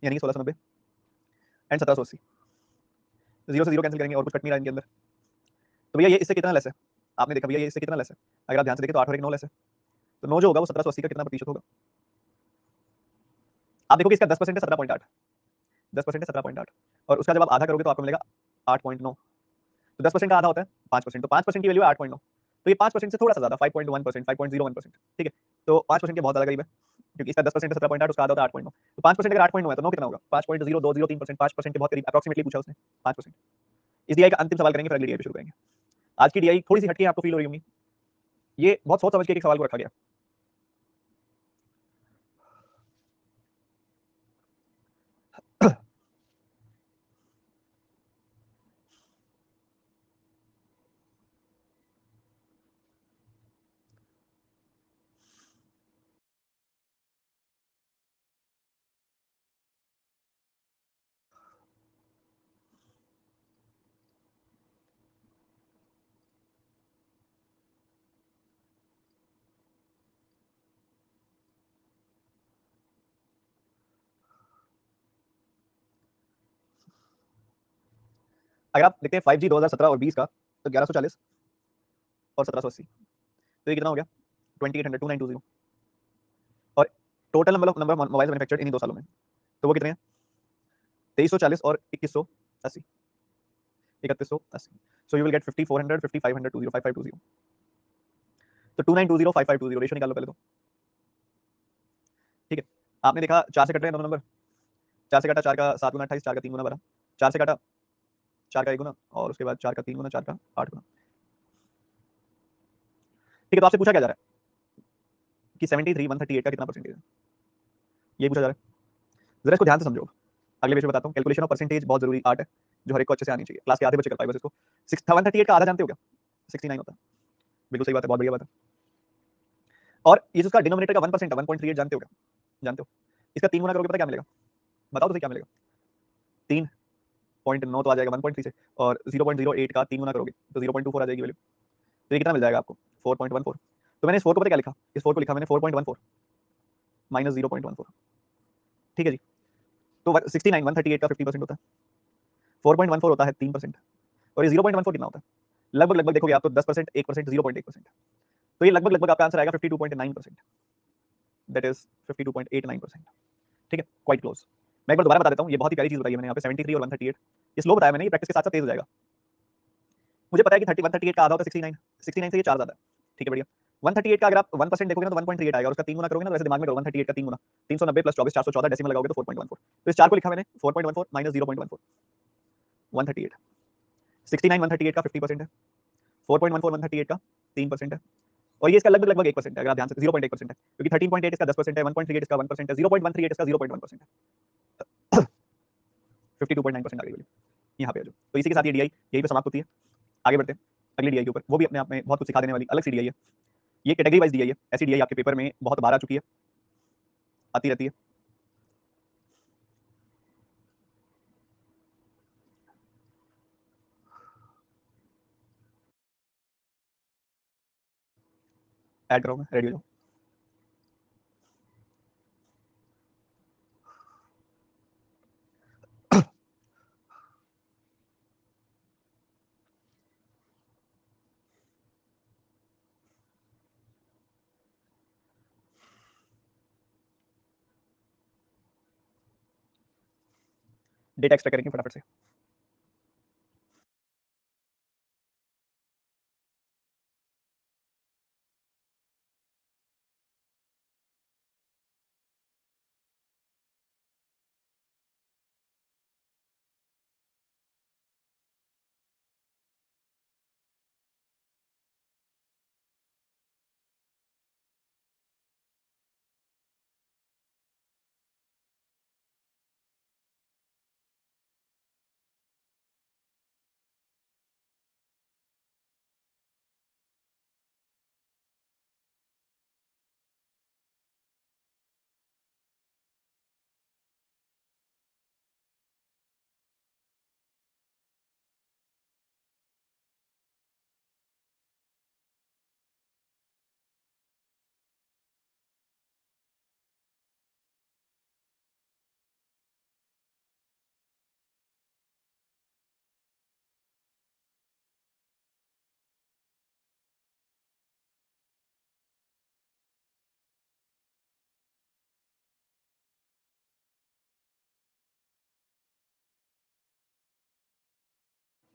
यानी कि 1690 एंड 1780। जीरो से जीरो कैंसिल करेंगे और कुछ कट नहीं रहा इनके अंदर। तो भैया ये इससे कितना लेस है? आपने देखा भैया ये इससे कितना लेस है? अगर आप ध्यान से देखें तो 8 और 1 9 लेस है, तो 9 जो होगा वो 1780 का कितना प्रतिशत होगा? आप देखोगे इसका 10% है 17.8, 10% है 17.8 और उसका जब आप आधा करोगे तो आपको मिलेगा 8.9। तो 10% का आधा होता है 5%, तो 5% की वैल्यू है 8.9। तो ये 5% से थोड़ा सा ज्यादा 5.1%, 5.01%, ठीक है। तो 5% के बहुत ज्यादा करीब है, क्योंकि इसका 10% है 17.8, उसका आधा होता है 8.9। तो 5% अगर 8.9 है तो 9 कितना होगा? 5.0203%, 5% के बहुत करीब अप्रोक्सीमेटली पूछा उसने, 5%। इस डीआई का अंतिम सवाल करेंगे, फिर अगली डीआई पे शुरू करेंगे। आज की डीआई थोड़ी सी हटके आपको फील हो रही होंगी, ये बहुत सोच समझ के एक सवाल को रखा गया। अगर आप देखते हैं 5G 2017 और 20 का, तो 1140 और 1780, तो ये कितना हो गया? 2800 2920। और total number mobile manufactured in 2 सालों में, तो वो कितने हैं? 2340 और 2180, 3180। So you will get 5400 5500 20 5520। तो 2920 5520 रेशियो निकाल लो पहले तो, ठीक है। आपने देखा 4 से कट रहे हैं दोनों नंबर, 4 से काटा 4 का 7 गुना 28, 4 का 3 गुना 12, 4 से काटा 4 का 1 गुना और उसके बाद 4 का 3 गुना, 4 का 8 गुना, ठीक है। तो आपसे पूछा क्या जा रहा है कि 73 138 का कितना परसेंटेज है, ये पूछा जा रहा है। जरा इसको ध्यान से समझो, अगले पेज में बताता हूँ। कैलकुलेशन ऑफ परसेंटेज बहुत जरूरी आर्ट है, जो हर एक को अच्छे से आनी चाहिए। क्लास के आधे बच्चे कर पाए बस इसको। 138 का आधा जानते हो क्या? 69 होता है, बिल्कुल सही बात है, बहुत बढ़िया बात है। और ये जो उसका डिनोमिनेटर का 1% है 1.38 जानते हो क्या? जानते हो? इसका 3 गुना करोगे पता क्या मिलेगा? बताओ तो सही क्या मिलेगा? 3.9 तो आ जाएगा 1.3 से, और 0.08 का 3 गुना करोगे तो 0.24 आ जाएगी वैल्यू। तो ये कितना मिल जाएगा आपको? 4.14। तो मैंने इस 4 को पता क्या लिखा? इस 4 को लिखा मैंने 4.14 माइनस 0.14, ठीक है जी। तो 69 138 का 50% होता है, 4.14 होता है 3%, और ये 0.14 कितना होता है? लगभग लगभग देखोगे आप तो 10%, 1%, 0.1%। तो ये लगभग लगभग आपका आंसर आएगा 52.9%, दैट इज 52.89%, ठीक है, क्वाइट क्लोज। मैं एक बार दोबारा बता देता हूँ, ये बहुत ही प्यारी चीज बताई है मैंने यहाँ पे, 73 और 138। ये स्लो बताया मैंने, ये प्रैक्टिस के साथ साथ तेज हो जाएगा। मुझे पता है कि 138 का आधा होता है 69, 69 से ये 4 ज्यादा है, ठीक है बढ़िया। 138 का अगर आप 1% देखोगे ना तो 1.38 आएगा, और उसका 3 गुना करोगे ना तो वैसे दिमाग में करो 138 का 3 गुना 390 प्लस 24 414 डेसिमल लगाओगे तो 4.14। तो इस 4 को लिखा मैंने 4.14 माइनस 0.14, 138, 69,138 का 50% है, 4.14,138 का 3% है, और ये इसका लगभग लगभग 1% है, अगर आप ध्यान से 0.1% है, क्योंकि 13.8 इसका 10% है, 1.38 इसका 1% है, 0.13 इसका 0.1% है। 52.9% आ गई वैल्यू यहाँ पे जो, तो इसी के साथ ये डीआई यहीं पे समाप्त होती है। आगे बढ़ते हैं अगली डीआई के ऊपर, वो भी अपने आप में बहुत कुछ सिखा देने वाली अलग सी डीआई है। ये कैटेगरी वाइज डीआई है, ऐसी डीआई आपके पेपर में बहुत बार आ चुकी है, आती रहती है। ऐड करो, मैं रेडी हो जाओ। डेटा एक्सट्रैक्ट करेंगे फटाफट से।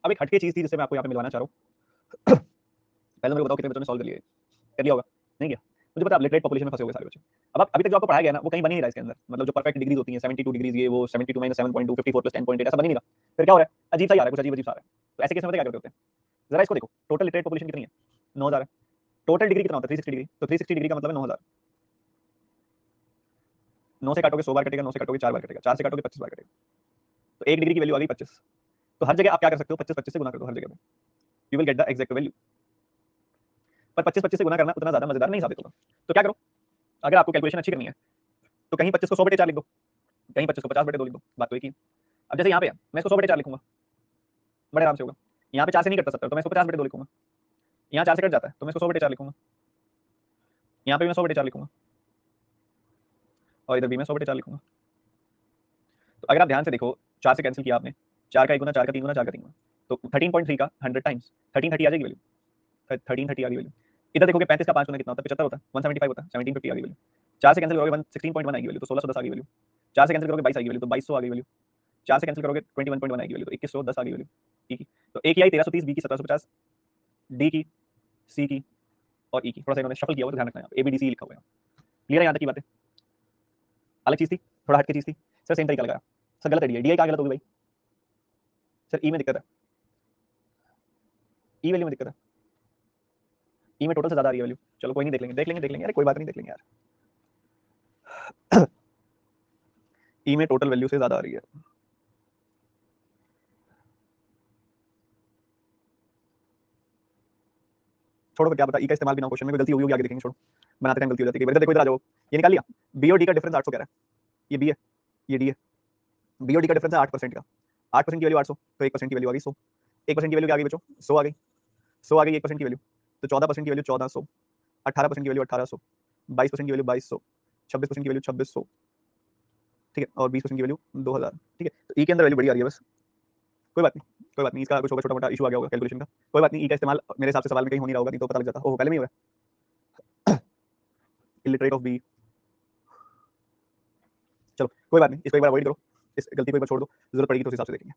अब एक हटके चीज थी जिससे मैं आपको यहाँ पे मिलवाना चाह रहा हूँ। पहले मेरे को बताओ कितने बच्चों ने सॉल्व कर लिया है? कर लिया होगा? नहीं किया? मुझे पता है आप लिटरेट पॉपुलेशन में फंसे होंगे सारे बच्चे। अब आप अभी तक जो आपको पढ़ाया गया ना वो कहीं बन ही नहीं रहा इसके अंदर, मतलब जो परफेक्ट डिग्रीज होती हैं 72 डिग्रीज ये वो 72 माइनस 7.2 54 प्लस 10.8 ऐसा बन ही नहीं रहा। फिर क्या हो रहा है? अजीब सा ही आ रहा है, कुछ अजीब अजीब सा आ रहा है। तो ऐसे केस में पता है क्या करते होते हैं? जरा इसको देखो, टोटल लिटरेट पॉपुलेशन कितनी है? 9000 है। टोटल डिग्री कितना होता है? 360 डिग्री। तो 360 डिग्री का मतलब है 9000। 9 से काटोगे 100 बार कटेगा, 9 से काटोगे 4 बार कटेगा, 4 से काटोगे 25 बार कटेगा। तो एक डिग्री की वैल्यू आ गई 25। तो हर जगह आप क्या कर सकते हो? 25 25 से गुना कर दो हर जगह पे, you will get the exact value. पर 25 25 से गुना करना उतना ज्यादा मजेदार नहीं साबित होगा। तो क्या करो, अगर आपको कैलकुलेशन अच्छी करनी है तो कहीं 25 को 100/4 लिख दो, कहीं 25 को 50/2 लिख दो, बात तो एक ही है। अब जैसे यहाँ पे है, मैं इसको 100/4 लिखूंगा, बड़े आराम से होगा। यहाँ पे 4 से नहीं कटता 70, तो मैं इसको 50/2 लिखूंगा। यहाँ 4 से कट जाता है तो मैं इसको 100/4 लिखूंगा। यहाँ पे भी मैं 100/4 लिखूंगा, और इधर भी मैं 100/4 लिखूंगा। तो अगर आप ध्यान से देखो, 4 से कैंसिल किया आपने, 4 का 1 गुना, 4 का 3 गुना, 4 का 3 गुना, तो 13.3 का 100 टाइम्स 1330 आ जाएगी वैल्यू। 1330 आ गई वैल्यू। इधर देखोगे 35 का 5 गुना कितना होता है? 75 होता है, 175 होता है, 1750 आ गई वैल्यू। 4 से कैंसिल करोगे 16.1 आएगी वैल्यू, तो 1610 आ गई वैल्यू। 4 से कैंसिल करोगे 22 आएगी वैल्यू, तो 2200 आ गई वैल्यू। 4 से कैंसिल करोगे 21.1 आएगी वैल्यू, तो 2110 आ गई वैल्यू। ई की तो ए की आई 1330, बी की 1750, डी की, सी की और ई की। थोड़ा सा इन्होंने शफल किया हुआ तो ध्यान रखना है, ए बी डी सी लिखा हुआ है। क्लियर है यहाँ तक की बातें? अलग चीज थी, थोड़ा हटके चीज थी सर, सेम तरीका लगाया सर। गलत है डी आई क्या गलत होगी भाई? सर ई में दिक्कत है, ई वैल्यू में दिक्कत है, ई में टोटल से ज्यादा आ रही है वैल्यू। चलो कोई नहीं, देख लेंगे देख लेंगे देख लेंगे, अरे कोई बात नहीं, देख लेंगे यार। ई में टोटल वैल्यू से ज्यादा आ रही है। छोड़ो, क्या पता ई का इस्तेमाल बिना क्वेश्चन में कोई गलती होगी आगे देखेंगे, छोड़ो। बनाते टाइम गलती हो जाती है। देखो इधर आ जाओ, ये निकाल लिया, बी और डी का डिफरेंस 800 कह रहा है, ये बी है ये डी है। बी और डी का डिफरेंस है 8% का, 8% की वैल्यू 800, तो 1% की वैल्यू आ गई 100। 1% की वैल्यू क्या आ गई बच्चों? 100 आ गई। 100 आ गई 1% की वैल्यू, तो 14% की वैल्यू 1400, 18% की वैल्यू 1800, 22% की वैल्यू 2200, 26% की वैल्यू 2600, ठीक है, और 20% की वैल्यू 2000। ठीक है, तो ई के अंदर वैल्यू बड़ी आ रही है बस, कोई बात नहीं, कोई बात नहीं, इसका कुछ होगा, छोटा मोटा इशू आ गया होगा कैलकुलेशन का, कोई बात नहीं। ई का इस्तेमाल मेरे हिसाब से सवाल में कहीं हो नहीं रहा होगा, नहीं तो पता लग जाता। ओह पहले में ही हुआ इलिटरेट ऑफ बी। चलो कोई बात नहीं, इसको एक बार अवॉइड करो, इस गलती को एक बार छोड़ दो, जरूरत पड़ेगी तो उस हिसाब से देखेंगे।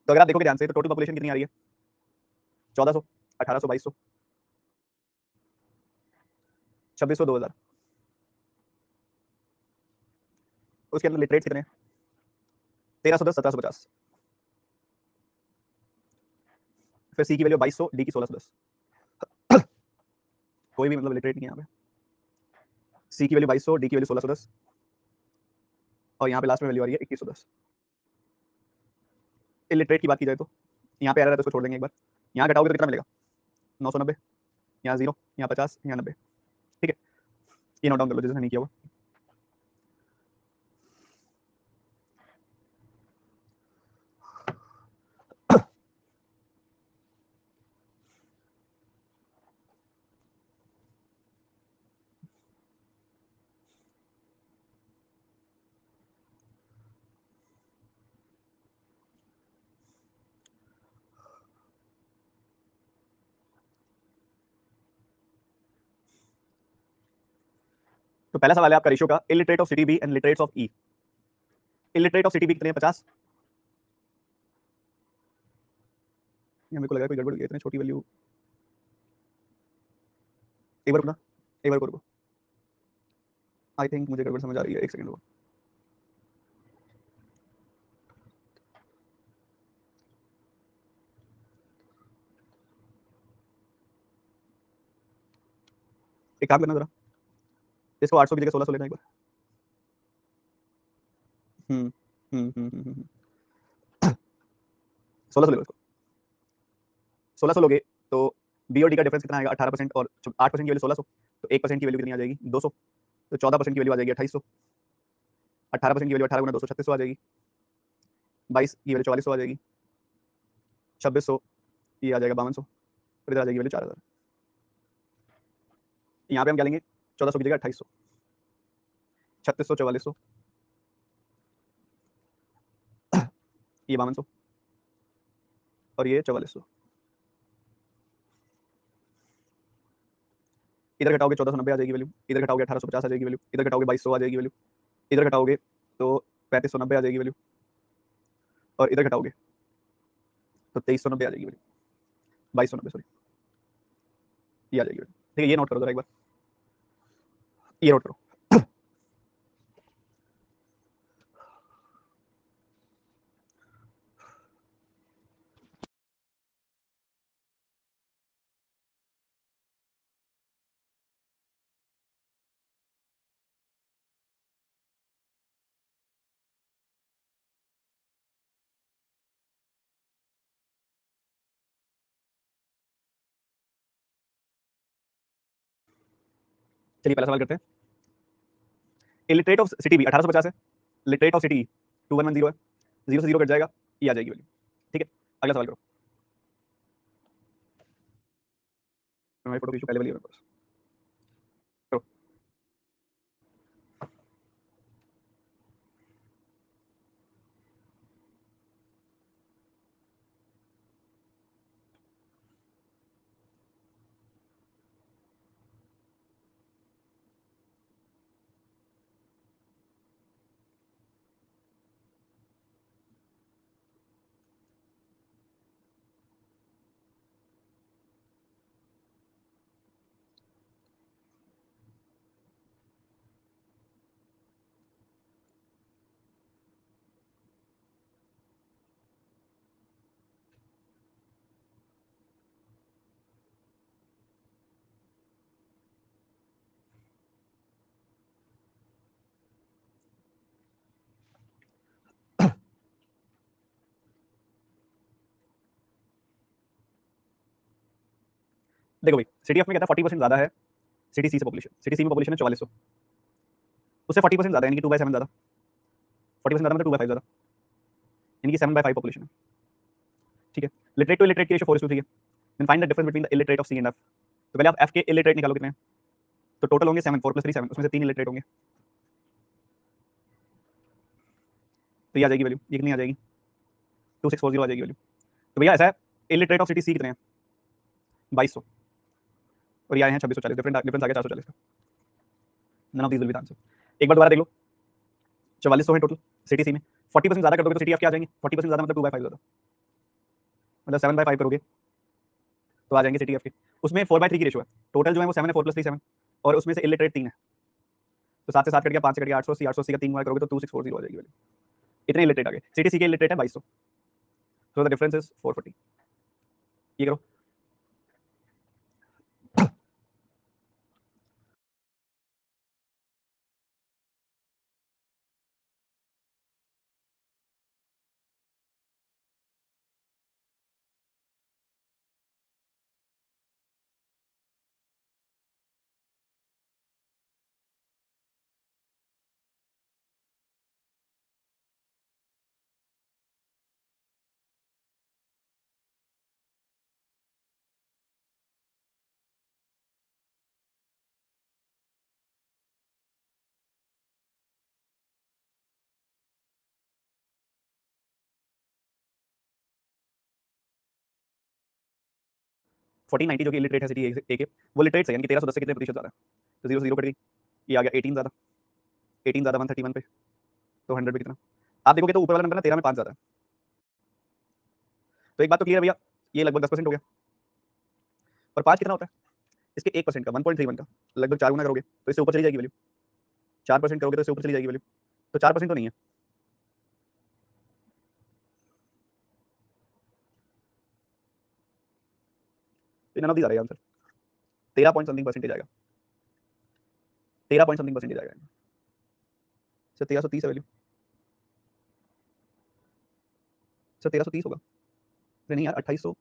तो अगर आप देखोगे ध्यान से तो टोटल पॉपुलेशन कितनी आ रही है? 1400, 1800, 2200, 2600, 2000। उसके अंदर लिटरेट कितने हैं? 1310, 1750। फिर सी की वैल्यू 2200, डी की 1610। कोई भी मतलब लिटरेट नहीं है यहाँ पे। सी की वैल्यू 2200, डी की वैल्यू 1610 और यहाँ पे लास्ट में वैल्यू आ रही है 2110। इलिटरेट की बात की जाए तो यहाँ पे एरर है तो इसको छोड़ देंगे एक बार। यहाँ घटाओगे तो कितना मिलेगा? 990, यहाँ 0, यहाँ 50, यहाँ 90। ठीक है, ये नोट डाउन कर लो जिसने नहीं किया वो। तो पहला सवाल है आपका रेशियो का, illiterate of city B and literates of E. Illiterate of city B कितने हैं? 50। ये मेरे को लगा कोई गड़बड़ हो गई, इतनी छोटी वैल्यू। एक बार रुकना, एक बार रुको। आई थिंक मुझे गड़बड़ समझ आ रही है, एक सेकंड रुको। एक काम करना जरा, इसको 800 की जगह 1600 लेना एक बार। हम्म 1600 ले लो इसको। 1600 लोगे तो बी और डी का डिफरेंस कितना आएगा? 18% और 8% की वैल्यू 1600, तो 1% की वैल्यू कितनी आ जाएगी? 200। तो 14% की वैल्यू आ जाएगी 2800। 18% की वैल्यू 18 गुना 200 3600 आ जाएगी। 22 की वैल्यू 4400 आ जाएगी। 2600 ये आ जाएगा 5200। फिर इधर आ जाएगी वैल्यू 4000। यहाँ पे हम क्या लेंगे? 1400 की जगह 2800, 3600, 4400, ये 5200 और ये 4400। इधर घटाओगे 1490 आ जाएगी वैल्यू, इधर घटाओगे 1850 आ जाएगी वैल्यू, इधर घटाओगे 2200 आ जाएगी वैल्यू, इधर घटाओगे तो 3590 आ जाएगी वैल्यू और इधर घटाओगे तो 2390 आ जाएगी वैल्यू, 2290 सॉरी, ये आ जाएगी वैल्यू। ठीक है, ये नोट करो जरा एक बार, ये नोट करो। चलिए पहला सवाल करते हैं। इलिटरेट ऑफ सिटी बी 1850 है, लिटरेट ऑफ सिटी 2110 है, 0 से 0 कट जाएगा, ये आ जाएगी वैल्यू। ठीक है, अगला सवाल करो। हमारी फोटो खींचो पहले वाली है मेरे पास। करो। देखो भाई, सिटी एफ में कहता है 40% ज्यादा है सिटी सी से पॉपुलेशन। सिटी सी में पॉपुलेशन है 4400, उससे 40% ज्यादा यानी कि 2/7 ज्यादा। 40% ज्यादा मतलब 2/5 ज्यादा, यानी कि 7/5 पॉपुलेशन है। ठीक है, लिटरेट टू इलिटरेट की रेशियो 4:3 है। Then find the difference between the illiterate of C and F. तो पहले आप एफ के इलिटरेट निकालो कितने हैं, तो टोटल होंगे 7, 4 + 3 7, उसमें से 3 इलिटरेट होंगे, तो ये आ जाएगी वैल्यू, ये कितनी आ जाएगी? 2640 आ जाएगी वैल्यू। तो भैया ऐसा है, इलिटरेट ऑफ सिटी सी कितने हैं? 2200 और ये आए हैं 2640, डिफरेंस आ गया 440 का। None of these will be the answer. एक बार दोबारा देख लो, 4400 है टोटल सिटी सी में, 40% ज्यादा कर दोगे तो सिटी एफ क्या आ जाएंगे? 40% ज्यादा मतलब 2/5 ज्यादा, मतलब 7/5 करोगे तो आ जाएंगे सिटी एफ के। उसमें 4/3 की रेशियो है, टोटल जो है वो 7 है, 4 + 3 7, और उसमें से इलिटरेट 3 है, तो 7 से 7 कट गया, 5 से कट गया, 880, 880 का 3 गुणा करोगे तो 2640 आ जाएगी वैल्यू। इतने इलिटरेट आ गए, सिटी सी के इलिटरेट है 2200, so the difference is 440। ये करो, फोर्टीन नाइनटी जो कि लिटरेट है सिटी ए के, वो लिटरेट है, यानी कि 1310 से कितने प्रतिशत ज़्यादा है, तो 0 से 0 कट गई, ये आ गया 18 ज़्यादा, 18 ज़्यादा 131 पे, तो 100 पे कितना, आप देखोगे तो ऊपर वाला नंबर ना 13 में 5 ज़्यादा है। तो एक बात तो क्लियर है भैया, ये लगभग 10% हो गया। और 5 कितना होता है, इसके 1% का 1.31 का लगभग 4 गुना करोगे तो इससे ऊपर चली जाएगी वैल्यू, 4% करोगे तो इससे ऊपर चली जाएगी वैल्यू, तो 4% तो नहीं है। नन ऑफ दीज आ रहा है आंसर, 13 पॉइंट समथिंग परसेंटेज आएगा, 13 पॉइंट समथिंग परसेंटेज आएगा सर, 1330 है वैल्यू सर, 1330 होगा। अरे नहीं यार 2800,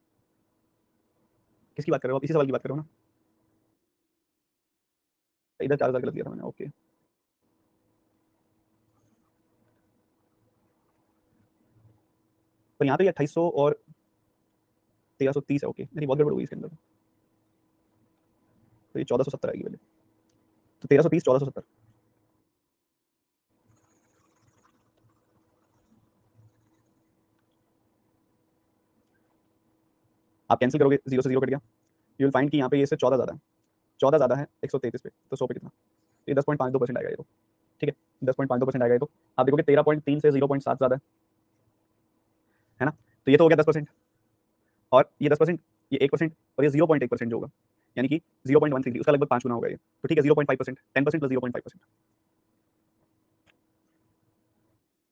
किसकी बात कर रहे हो आप, इसी सवाल की बात कर रहे हो ना, इधर 4000 गलत दिया था मैंने, ओके। पर यहाँ तो ये 2800 और 1330 है, ओके, मेरी बहुत गड़बड़ हुई इसके अंदर, तो ये 1470 आएगी वैल्यू, तो 1330 1470। आप कैंसिल करोगे, 0 से 0 कट गया, यू विल फाइंड कि यहाँ पे ये से 14 ज़्यादा है, 14 ज़्यादा है 133 पे, तो 100 पे कितना, ये 10.52% आएगा ये तो, ठीक है 10.52% आएगा ये तो। आप देखोगे 13.3 से 0.7 ज़्यादा है ना, तो ये तो हो गया 10%, और ये 10%, ये 1% और ये 0.1% जो होगा, यानी कि 0.133, उसका लगभग 5 गुना होगा ये, तो ठीक है 0.5%, 10% प्लस 0.5%,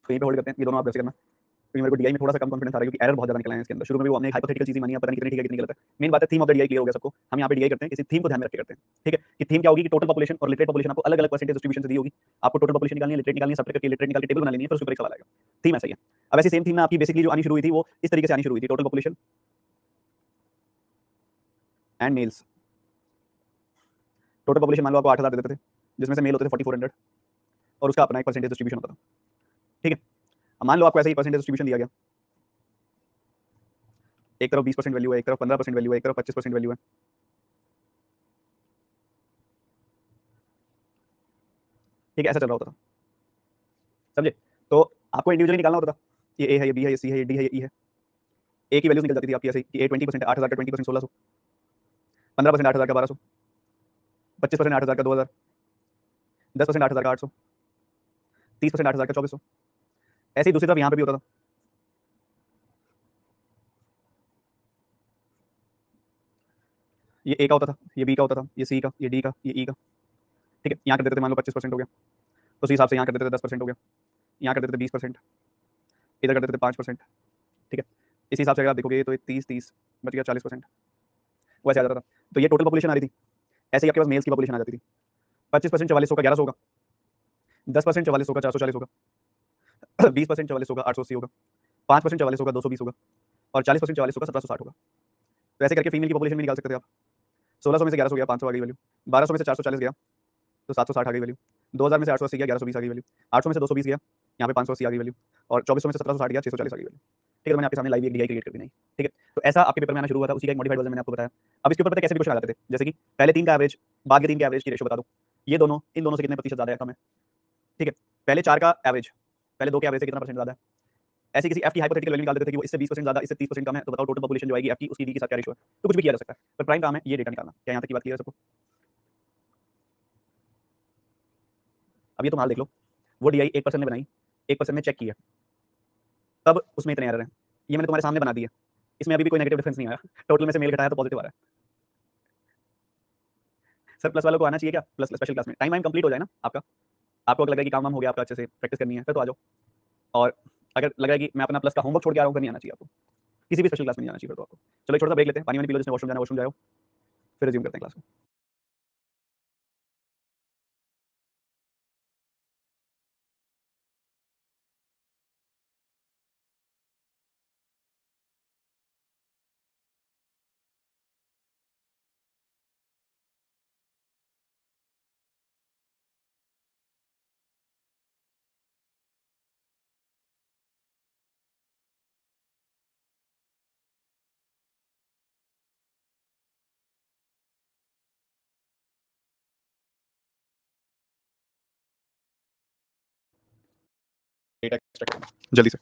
तो यहीं पे होल्ड करते हैं, ये दोनों आप कैसे करना, क्योंकि मेरे को डीआई में थोड़ा सा कम कॉन्फिडेंस आ रहा है, क्योंकि एरर बहुत ज्यादा निकल आए हैं इसके अंदर, शुरू में भी वो हमने हाइपोथेटिकल चीजें मानी है, पता नहीं कितनी ठीक है कितनी गलत है। मेन बात है theme of the DI clear हो गया सबको, हम यहाँ पे डीआई करते हैं, किसी थीम को ध्यान में रख के करते हैं, ठीक है, कि थीम क्या होगी कि टोटल पॉपुलेशन और लिटरेट पॉपुलेशन आपको अलग अलग परसेंटेज डिस्ट्रीब्यूशन से दी होगी, आपको टोटल पॉपुलेशन निकालनी है, लिटरेट निकालनी है, सब करके लिटरेट निकाल के टेबल बना लेनी है, फिर उसके ऊपर एक सवाल आएगा, थीम ऐसा ही है। अब ऐसी सेम थीम में आपकी बेसिकली जो आनी शुरू हुई थी वो इस तरीके से आनी शुरू हुई थी, total population and males, total population मान लो आपको 8000 दे देते थे, जिसमें से मेल होते थे 4400, और उसका अपना एक परसेंटेज डिस्ट्रीब्यूशन होता था, ठीक है। अब मान लो आपको ऐसे ही परसेंटेज डिस्ट्रीब्यूशन दिया गया, एक तरफ 20% वैल्यू है, एक तरफ 15% वैल्यू है, एक तरफ 25% वैल्यू है, ठीक है, ऐसा चल रहा होता था, समझे। तो आपको इंडिविजुअली निकालना होता था, ये ए है, ये बी है, ये सी है, ये डी है, ये ई है, ए की वैल्यूज निकल जाती थी आपकी ऐसे ही, कि ए 20% 8000 का 20% 1600, 15% 8000 का 1200, 25% 8000 का 2000, 10% 8000 का 800, 30% 8000 का 2400, ऐसे ही दूसरी तरफ यहाँ पे भी होता था, ये ए का होता था, ये बी का होता था, ये सी का, ये डी का, ये ई का, ठीक है। यहाँ कर देते थे मान लो 25% हो गया, तो उसी हिसाब से यहाँ कर देते थे 10% हो गया, यहाँ कर देते थे 20%, इधर कर देते थे 5%, ठीक है। इसी हिसाब से अगर आप देखोगे तो 30 30 बच गया 40%, वैसे आ जाता था। तो ये टोटल पॉपुलेशन आ रही थी, ऐसे ही आपके पास मेल्स की पॉपुलेशन आ जाती थी, 25% 4400 का 1100 होगा, 10% 4400 का 440 होगा, 20% 4400 का 880 होगा, 5% 4400 का 220 होगा, और 40% 4400 का 1760 होगा। तो ऐसे करके फीमेल की पॉपुलेशन भी निकाल सकते थे आप। 1600 में से 1100 गया, 500 आ गई वैल्यू, 1200 में से 440 गया तो 760 आ गई वैल्यू, 2000 में से 880 गया 1120 आ गई वैल्यू, 800 में से 220 गया, यहाँ पे 580 आ गई वैल्यू, और 2400 में से 1760 गया 640 आ गई वैल्यू, ठीक है। तो मैंने आपके सामने लाइव एक डीआई क्रिएट कर दी नहीं, ठीक है। तो ऐसा आपके पेपर में आना शुरू हुआ था, उसी का एक मॉडिफाइड वर्जन मैंने आपको बताया। अब इसके ऊपर पता है कैसे भी क्वेश्चन आ जाते थे, जैसे कि पहले 3 का एवरेज, बाद के 3 के एवरेज की रेशो बता दो, ये दोनों इन दोनों से कितने प्रतिशत ज्यादा है कम है, ठीक है। पहले 4 का एवरेज, पहले 2 के एवरेज से कितना परसेंट ज्यादा है, ऐसे किसी एफ की हाइपोथेटिकल वैल्यू निकाल देते थे कि वो इससे 20% ज्यादा, इससे 30% कम है, तो बताओ टोटल पॉपुलेशन जो आएगी एफ की उसकी डी के साथ क्या रेशो है। तो कुछ भी किया जा सकता है, पर प्राइम काम है ये डेटा निकालना। क्या यहाँ तक की बात क्लियर है सबको। अब ये तुम हाल देख लो, वो डीआई एक पर्सन ने बनाई, एक पर्सन ने चेक किया, तब उसमें इतने एरर हैं, ये मैंने तुम्हारे सामने बना दिया, इसमें अभी भी कोई नेगेटिव डिफरेंस नहीं आया, टोटल में से मेल घटाया तो पॉजिटिव आ रहा है। सर प्लस वालों को आना चाहिए क्या, प्लस स्पेशल क्लास में टाइम वाइम कंप्लीट हो जाए ना आपका, आपको लगा कि काम वाम हो गया आपका, अच्छे से प्रैक्टिस करनी है फिर तो आ जाओ, और अगर लगा कि मैं अपना प्लस का होमवर्क छोड़ के आ रहा हूँ, फिर नहीं आना चाहिए आपको, किसी भी स्पेशल क्लास में नहीं आना चाहिए फिर तो आपको। चलो एक छोटा सा ब्रेक लेते हैं, पानी वानी पी लो, जिसने वॉशरूम जाना वॉशरूम जाओ, फिर रिज्यूम करते हैं क्लास को। डेटा एक्सट्रैक्ट करना जल्दी से।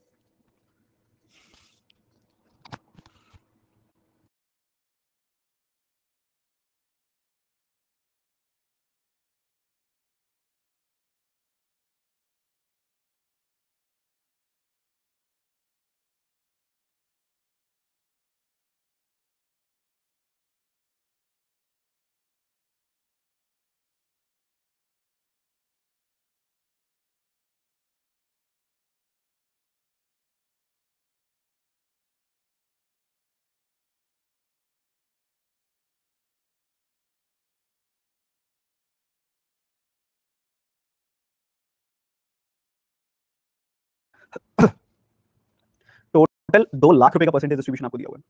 टोटल 2 लाख रुपए का परसेंटेज डिस्ट्रीब्यूशन आपको दिया हुआ है,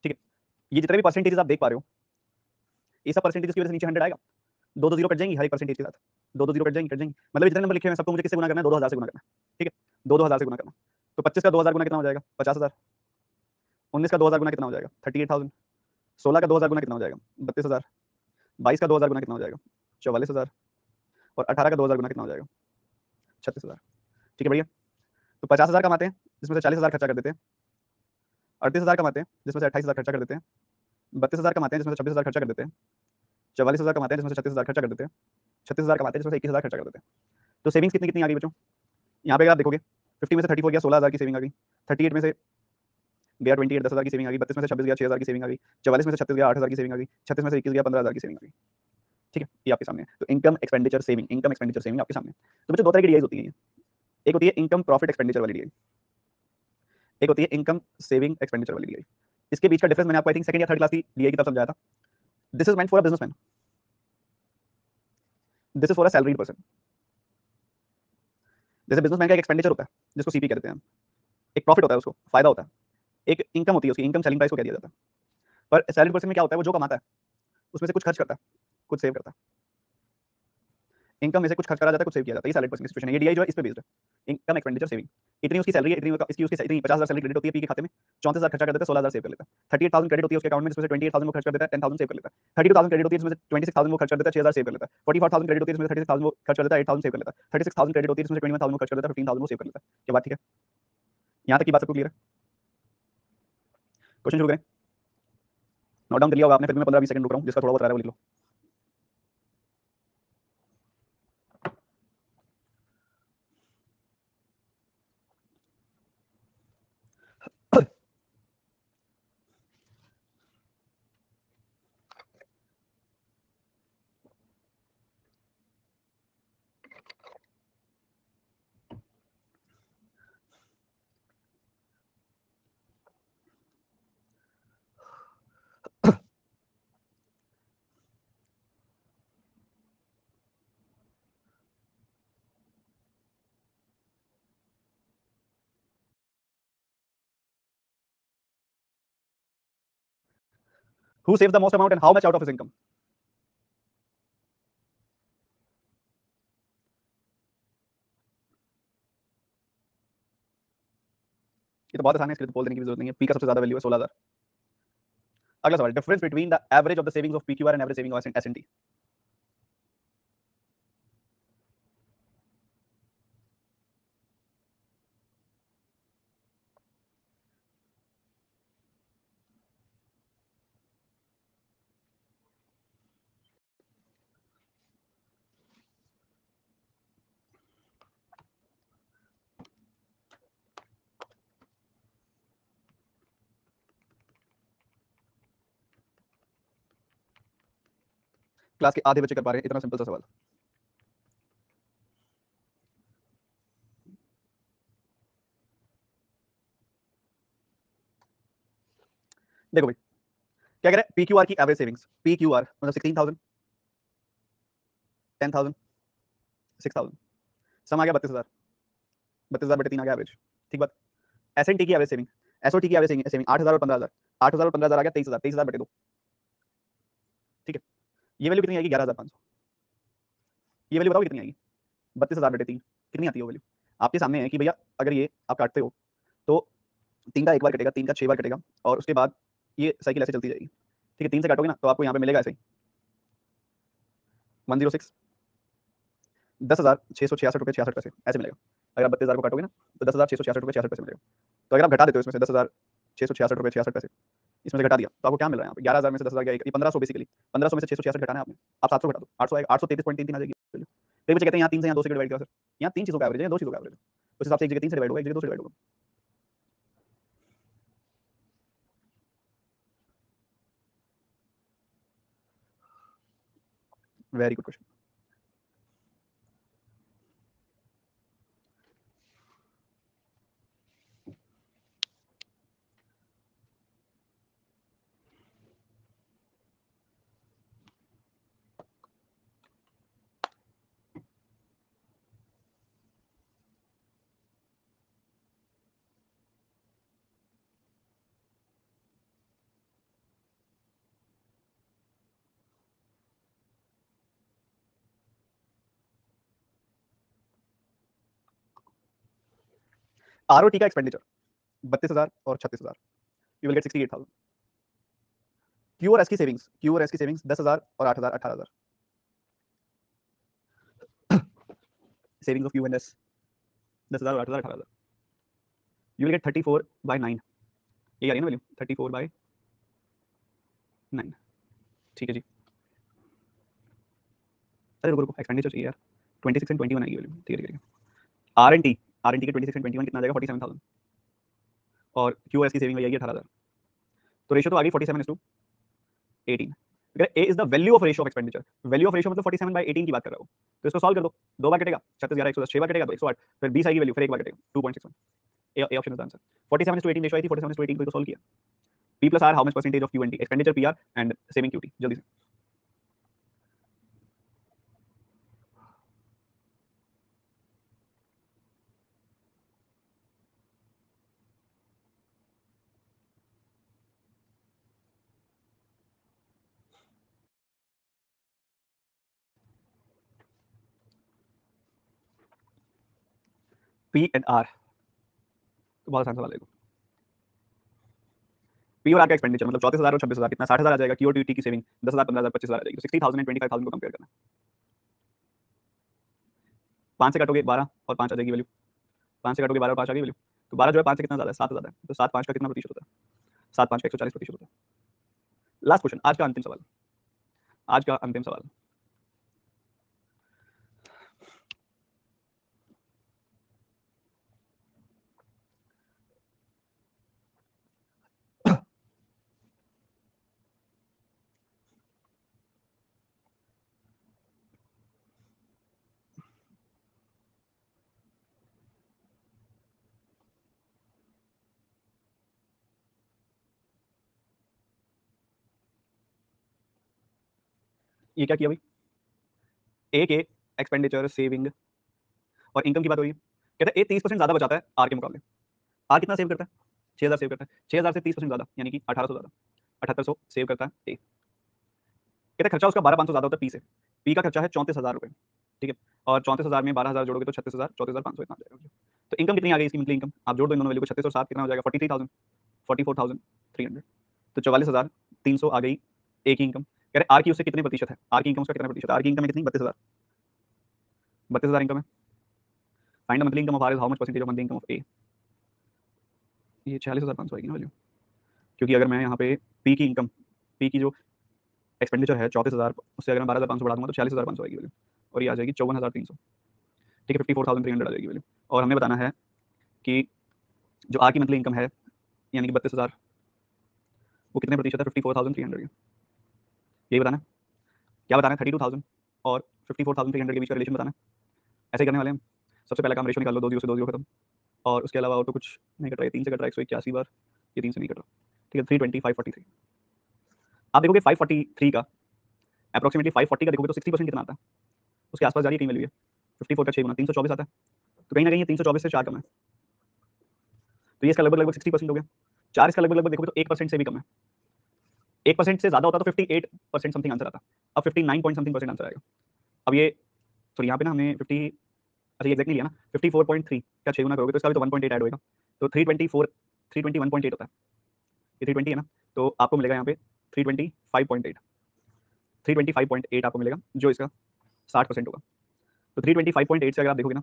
ठीक है। ये जितने भी परसेंटेजेस आप देख पा रहे हो, ये सब परसेंटेजेस की वजह से नीचे 100 आएगा, दो दो जीरो कट जाएंगी हर एक परसेंटेज के साथ, दो दो जीरो कट जाएंगी कट जाएंगी, मतलब जितने नंबर लिखे हुए हैं सबको मुझे किससे गुना करना है, 2000 से गुना करना है, ठीक है। 2000 से गुना करना, तो 25 का 2000 गुना कितना हो जाएगा, 50,000। 19 का 2000 गुना कितना हो जाएगा, 38,000। 16 का 2000 गुना कितना हो जाएगा, 32,000। 22 का 2000 गुना कितना हो जाएगा, 44,000। और 18 का 2000 गुना कितना हो जाएगा, 36,000। ठीक है, बढ़िया। तो 50,000 कमाते हैं जिसमें से 40,000 खर्चा कर देते हैं, 38,000 कमाते हैं जिसमें से 28,000 खर्चा कर देते हैं, 32,000 कमाते हैं जिसमें से 26,000 खर्चा कर देते हैं, 44,000 कमाते हैं जिसमें से 36,000 खर्चा कर देते हैं, 36,000 कमाते हैं जिसमें से 21,000 खर्चा कर देते हैं। तो सेविंग्स कितनी कितनी आ गई बच्चों, यहाँ पे अगर आप देखोगे 50 में से 34 गया 16,000 की सेविंग आ गई, 38 में से गया 28 10,000 की सेविंग आ गई, 32 में से 26 गया 6,000 की सेविंग आ गई, 44 में से 36 गया 8,000 की सेविंग आ गई, 36 में से 21 गया 15,000 की सेविंग आ गई। ठीक है, ये आपके सामने है। तो income expenditure saving, income expenditure saving आपके सामने। तो बच्चों दो तरह की डीआई होती है, एक होती है इनकम प्रॉफिट एक्सपेंडिचर वाली डीआई, एक होती है इनकम सेविंग एक्सपेंडिचर वाली डीआई। इसके बीच का डिफरेंस मैंने आपको आई थिंक सेकंड या थर्ड क्लास की डीआई की तरफ समझाया था। This is meant for a businessman, this is for a salaried person. जैसे बिजनेसमैन का एक एक्सपेंडिचर होता है जिसको सीपी कहते हैं हम, एक प्रॉफिट होता है उसको फायदा होता है, एक इनकम होती है उसकी, इनकम सेलिंग प्राइस को कह दिया जाता है। पर सैलरी पर्सन में क्या होता है, वो जो कमाता है उसमें से कुछ खर्च करता है, कुछ सेव करता है, इनकम में से कुछ खर्च करा जाता है, कुछ सेव किया जाता है। ये सैलरी पर्सन की सिचुएशन है, ये डीआई जो है इस पे बेस्ड है, इनकम एक्सपेंडिचर सेविंग। इतनी उसकी सैलरी है, इतनी इसकी उसकी इतनी 50,000 सैलरी क्रेडिट होती है पी के खाते में, 34,000 खर्चा कर देता है, 16,000 सेव कर लेता है, 38,000 क्रेडिट होती है उसके अकाउंट में जिसमें से 28,000 वो खर्च कर देता है, 10,000 सेव कर लेता है, 32,000 क्रेडिट होती है जिसमें से 26,000 वो खर्च कर देता है, 6,000 सेव कर लेता है, 44,000 क्रेडिट होती है जिसमें से 36,000 वो खर्च कर देता है, 8,000 सेव कर लेता है, 36,000 क्रेडिट होती है जिसमें से 21,000 वो खर्च कर देता है, 15,000 वो सेव कर लेता है। क्या बात ठीक है, यहाँ तक की बात सबको क्लियर है? क्वेश्चन शुरू करें। नोट डाउन कर लिया होगा आपने, फिर भी मैं 15-20 सेकंड रुक रहा हूँ, जिसका थोड़ा बहुत रहा है वो लिख लो। Who saves the most amount and how much out of his income? ये तो बहुत आसान है, इसके लिए तो बोल देने की भी जरूरत नहीं है। पी का सबसे ज्यादा वैल्यू है 16,000। अगला सवाल, difference between the average of the savings of PQR and average saving of SNT. Class के आधे बच्चे कर पा रहे हैं इतना सिंपल सा सवाल। देखो भाई क्या कह रहे हैं, पी क्यू आर की average savings, P Q R मतलब 16,000, 10,000, 6,000, सम आ गया 32,000, 32,000 बटे 3 आ गया एवरेज। ठीक बात। एस एन टी की average saving, S O T की एवरेज सेविंग 8,000 और 15,000, 8,000 और 15,000 आ गया 23,000, 23,000 बटे 2। ठीक है, ये वैल्यू कितनी आएगी, 11,500। ये वैल्यू बताओ कितनी आएगी, 32,000 बटे 3 कितनी आती है वो वैल्यू। आपके सामने है कि भैया अगर ये आप काटते हो तो 3 का एक बार कटेगा, 3 का 6 बार कटेगा, और उसके बाद ये साइकिल ऐसे चलती जाएगी। ठीक है, 3 से काटोगे ना तो आपको यहाँ पे मिलेगा ऐसे ही 106, 10,666 रुपये 66 पैसे ऐसे मिलेगा। अगर आप 32,000 को काटोगे ना तो 10,666 रुपये 66 पैसे मिलेगा। तो अगर आप घटा देते हो इसमें से 10,666 रुपये 66 पैसे, इसमें से घटा दिया तो आपको क्या मिल रहा है यहाँ पे, 11,000 में से 10,000 गया, ये 1,500 बेसिकली, 1,500 में से 666 घटाना है आपने, आप 700 घटा दो, 800 आएगा, 833.33 आ जाएगी। कई बच्चे कहते हैं यहाँ 3 से यहाँ 2 से डिवाइड करा सर, यहाँ 3 चीज़ों का एवरेज है, 2 चीज़ों का एवरेज है, उस हिसाब से एक जगह 3 से डिवाइड होगा, एक जगह 2 से डिवाइड होगा। Very good question. आरओटी का एक्सपेंडिचर 32,000 और 36,000, यू विल गेट 68,000। क्यू और एस की सेविंग्स, क्यू और एस की सेविंग्स 10,000 और 8,000 18,000, savings of Q and S 10,000 और 8,000 18,000, यू विल गेट 34/9, ये आ रही है ना वैल्यू 34/9। ठीक है जी, अरे रुको रुको, एक्सपेंडिचर चाहिए यार, 26 एंड 21 आएगी वैल्यू। ठीक है ठीक है, R N T, R N T के 26 एंड 21 कितना आ जाएगा, 47,000, और क्यू एस की सेविंग आएगी 18,000, तो रेशियो तो आ गई 47:18। अगर A is the value of ratio of expenditure, value of ratio मतलब 47/18 की बात कर रहा हूँ, तो इसको सॉल्व कर दो, 2 बार कटेगा 36 11 110, 6 बार कटेगा तो 108, फिर 20 आएगी वैल्यू, फिर एक बार कटेगा 2.61, A option is answer. 47:18 ratio आई थी, 47:18 को सॉल्व किया। P plus R how much percentage of Q and T, expenditure P R and saving Q T, जल्दी से। पी एंड आर तो बहुत आसान सवाल है। पी और आर का एक्सपेंडिचर मतलब 34,000 और 26,000 कितना, 60,000 आ जाएगा। क्यू और टी की सेविंग 10,000 15,000 25,000 आ जाएगी, तो 60,000 एंड 25,000 को कंपेयर करना है। 5 से काटोगे 12 और 5 आ जाएगी वैल्यू, 5 से काटोगे 12 और 5 आ गई वैल्यू, तो 12 जो है 5 से कितना ज़्यादा है, 7 ज़्यादा है, तो 7 5 का कितना प्रतिशत होता है, 7 5 का 140% होता है। लास्ट क्वेश्चन, आज का अंतिम सवाल, आज का अंतिम सवाल। ये क्या किया भाई, ए के एक्सपेंडिचर सेविंग और इनकम की बात हो रही है, कहता है ए 30% ज़्यादा बचाता है आर के मुकाबले। आर कितना सेव करता है, 6,000 सेव करता है, 6,000 से 30% ज़्यादा यानी कि 1,800 ज़्यादा, 7,800 सेव करता है ए। कहता है खर्चा उसका 12,500 ज़्यादा होता है पी से, पी का खर्चा है 34,000 रुपये। ठीक है, और 34,000 में 12,000 जोड़ोगे तो 36,000, 34,500 इतना आ जाएगा। तो इनकम कितनी आ गई इसकी मंथली इनकम, आप जोड़ दो इन दोनों वैल्यू को, 36 और 7 कितना हो जाएगा, 43,000, 44,300, तो 44,300 आ गई ए की इनकम। कह रहे आर की उससे कितने प्रतिशत है, आर की इनकम उसका कितना प्रतिशत है, आर की इनकम है कितनी, 32,000, 32,000 इनकम है। Find the monthly income of R is how much percentage of monthly income of A, ये 46,500 आएगी ना वैल्यू, क्योंकि अगर मैं यहाँ पे पी की इनकम, पी की जो एक्सपेंडिचर है 34,000, उससे अगर मैं 12,500 बढ़ा दूंगा तो 46,500 आएगी वैल्यू, और ये आ जाएगी 54,300। ठीक है, 54,300 आ जाएगी वैल्यू। और हमें बताना है कि जो आर की मंथली इनकम है यानी कि 32,000, वो कितने प्रतिशत है 54,300 की, यही बताना है। क्या बताना है, 32,000 और 54,300 के बीच का रिलेशन बताना है। ऐसे ही करने वाले हैं हम। सबसे पहला काम रेशो निकाल लो, 2 0 से 2 0 खत्म, और उसके अलावा और तो कुछ नहीं कट रहा है, 3 से कट रहा है 181 बार, ये 3 से नहीं कट रहा, ठीक है 320 543 आप देखोगे 543 का अप्रोक्सीमेटली 540 का देखोगे तो 60% कितना आता है उसके आसपास जा रही है कहीं वैल्यू है 54 का 6 गुना 324 आता है तो कहीं ना कहीं ये 324 से 4 कम है तो ये इसका लगभग लगभग 60% हो गया 4 इसका लगभग लगभग देखोगे तो 1% से भी कम है 1% से ज्यादा होता तो 58% समथिंग आंसर आता अब 59 पॉइंट समथिंग परसेंट आंसर आएगा अब ये सॉरी यहाँ पे ना हमने 50 अच्छा ये एग्जैक्टली लिया ना 54.3 का 6 गुना करोगे तो इसका भी तो 1.8 ऐड होएगा तो 321.8 होता है ये 320 है ना तो आपको मिलेगा यहाँ पे 325.8 325.8 आपको मिलेगा जो इसका 60% होगा तो 325.8 से अगर आप देखोगे ना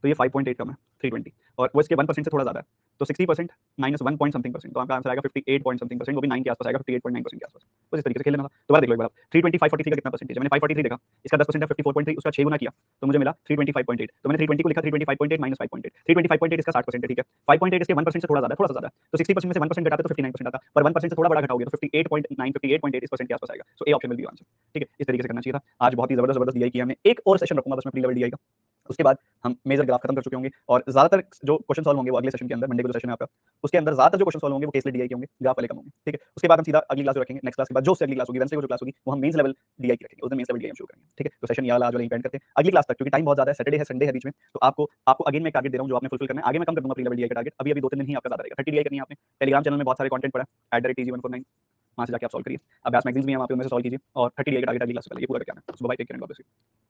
तो ये 5.8 कम है 320 और वो इसके 1% से थोड़ा ज्यादा है तो 60% माइनस 1 पॉइंट समथिंग परसेंट तो आपका आंसर आएगा 58 पॉइंट समथिंग परसेंट वो भी 9 के आसपास आएगा 58.9% के आसपास बस इस तरीके से खेल लेना था दोबारा देख लो एक बार 320 543 का कितना परसेंटेज है मैंने 543 देखा इसका 10% है 54.3 उसका 6 गुना किया तो मुझे मिला 325.8 तो मैंने 320 को लिखा 325.8 माइनस 5.8 325.8 इसका 60% है ठीक है 5.8 इसके 1% से थोड़ा ज्यादा है थोड़ा सा ज्यादा है तो 60% में से 1% घटाते तो 59% आता पर 1% से थोड़ा बड़ा घटाओगे तो 58.9 58.8 इस परसेंट के आसपास आएगा so A option will be answer ठीक है इस तरीके से करना चाहिए था आज बहुत ही जबरदस्त जबरदस्त डीआई किया हमने एक और सेशन रखूंगा बस मैं प्री लेवल डीआई का उसके बाद हम मेजर ग्राफ खत्म कर चुके होंगे और ज्यादातर जो क्वेश्चन सॉल्व होंगे वो अगले सेशन के अंदर मंडे को जो सेशन है आपका उसके अंदर ज्यादातर जो क्वेश्चन सॉल्व होंगे वो केस डीआई के होंगे ग्राफ वाले कम होंगे ठीक है उसके बाद हम सीधा अगली क्लास रखेंगे नेक्स्ट क्लास के बाद जो उससे अगली क्लास होगी वेडनेसडे को जो क्लास होगी वो हम मेंस लेवल डीआई की रखेंगे उस दिन मेंस लेवल डीआई शुरू करेंगे ठीक है तो सेशन ये वाला आज वाला इवेंट करते हैं अगली क्लास तक क्योंकि टाइम बहुत ज्यादा है सैटरडे है संडे है बीच में तो आपको अगेन मैं टारगेट दे रहा हूं जो आपने फुलफिल करना है आगे मैं कम कर दूंगा प्री लेवल डीआई का टारगेट अभी 2-3 दिन ही आपका ज्यादा रहेगा 30 डीआई करनी है आपने टेलीग्राम चैनल में बहुत सारे कंटेंट पड़ा है @tg149 वहां से जाके आप सॉल्व करिए अभ्यास मैगजीन भी है वहां पे उनमें से सॉल्व कीजिए और 30 डीआई का टारगेट अगली क्लास से पहले ये पूरा करके आना है so bye take care and God bless you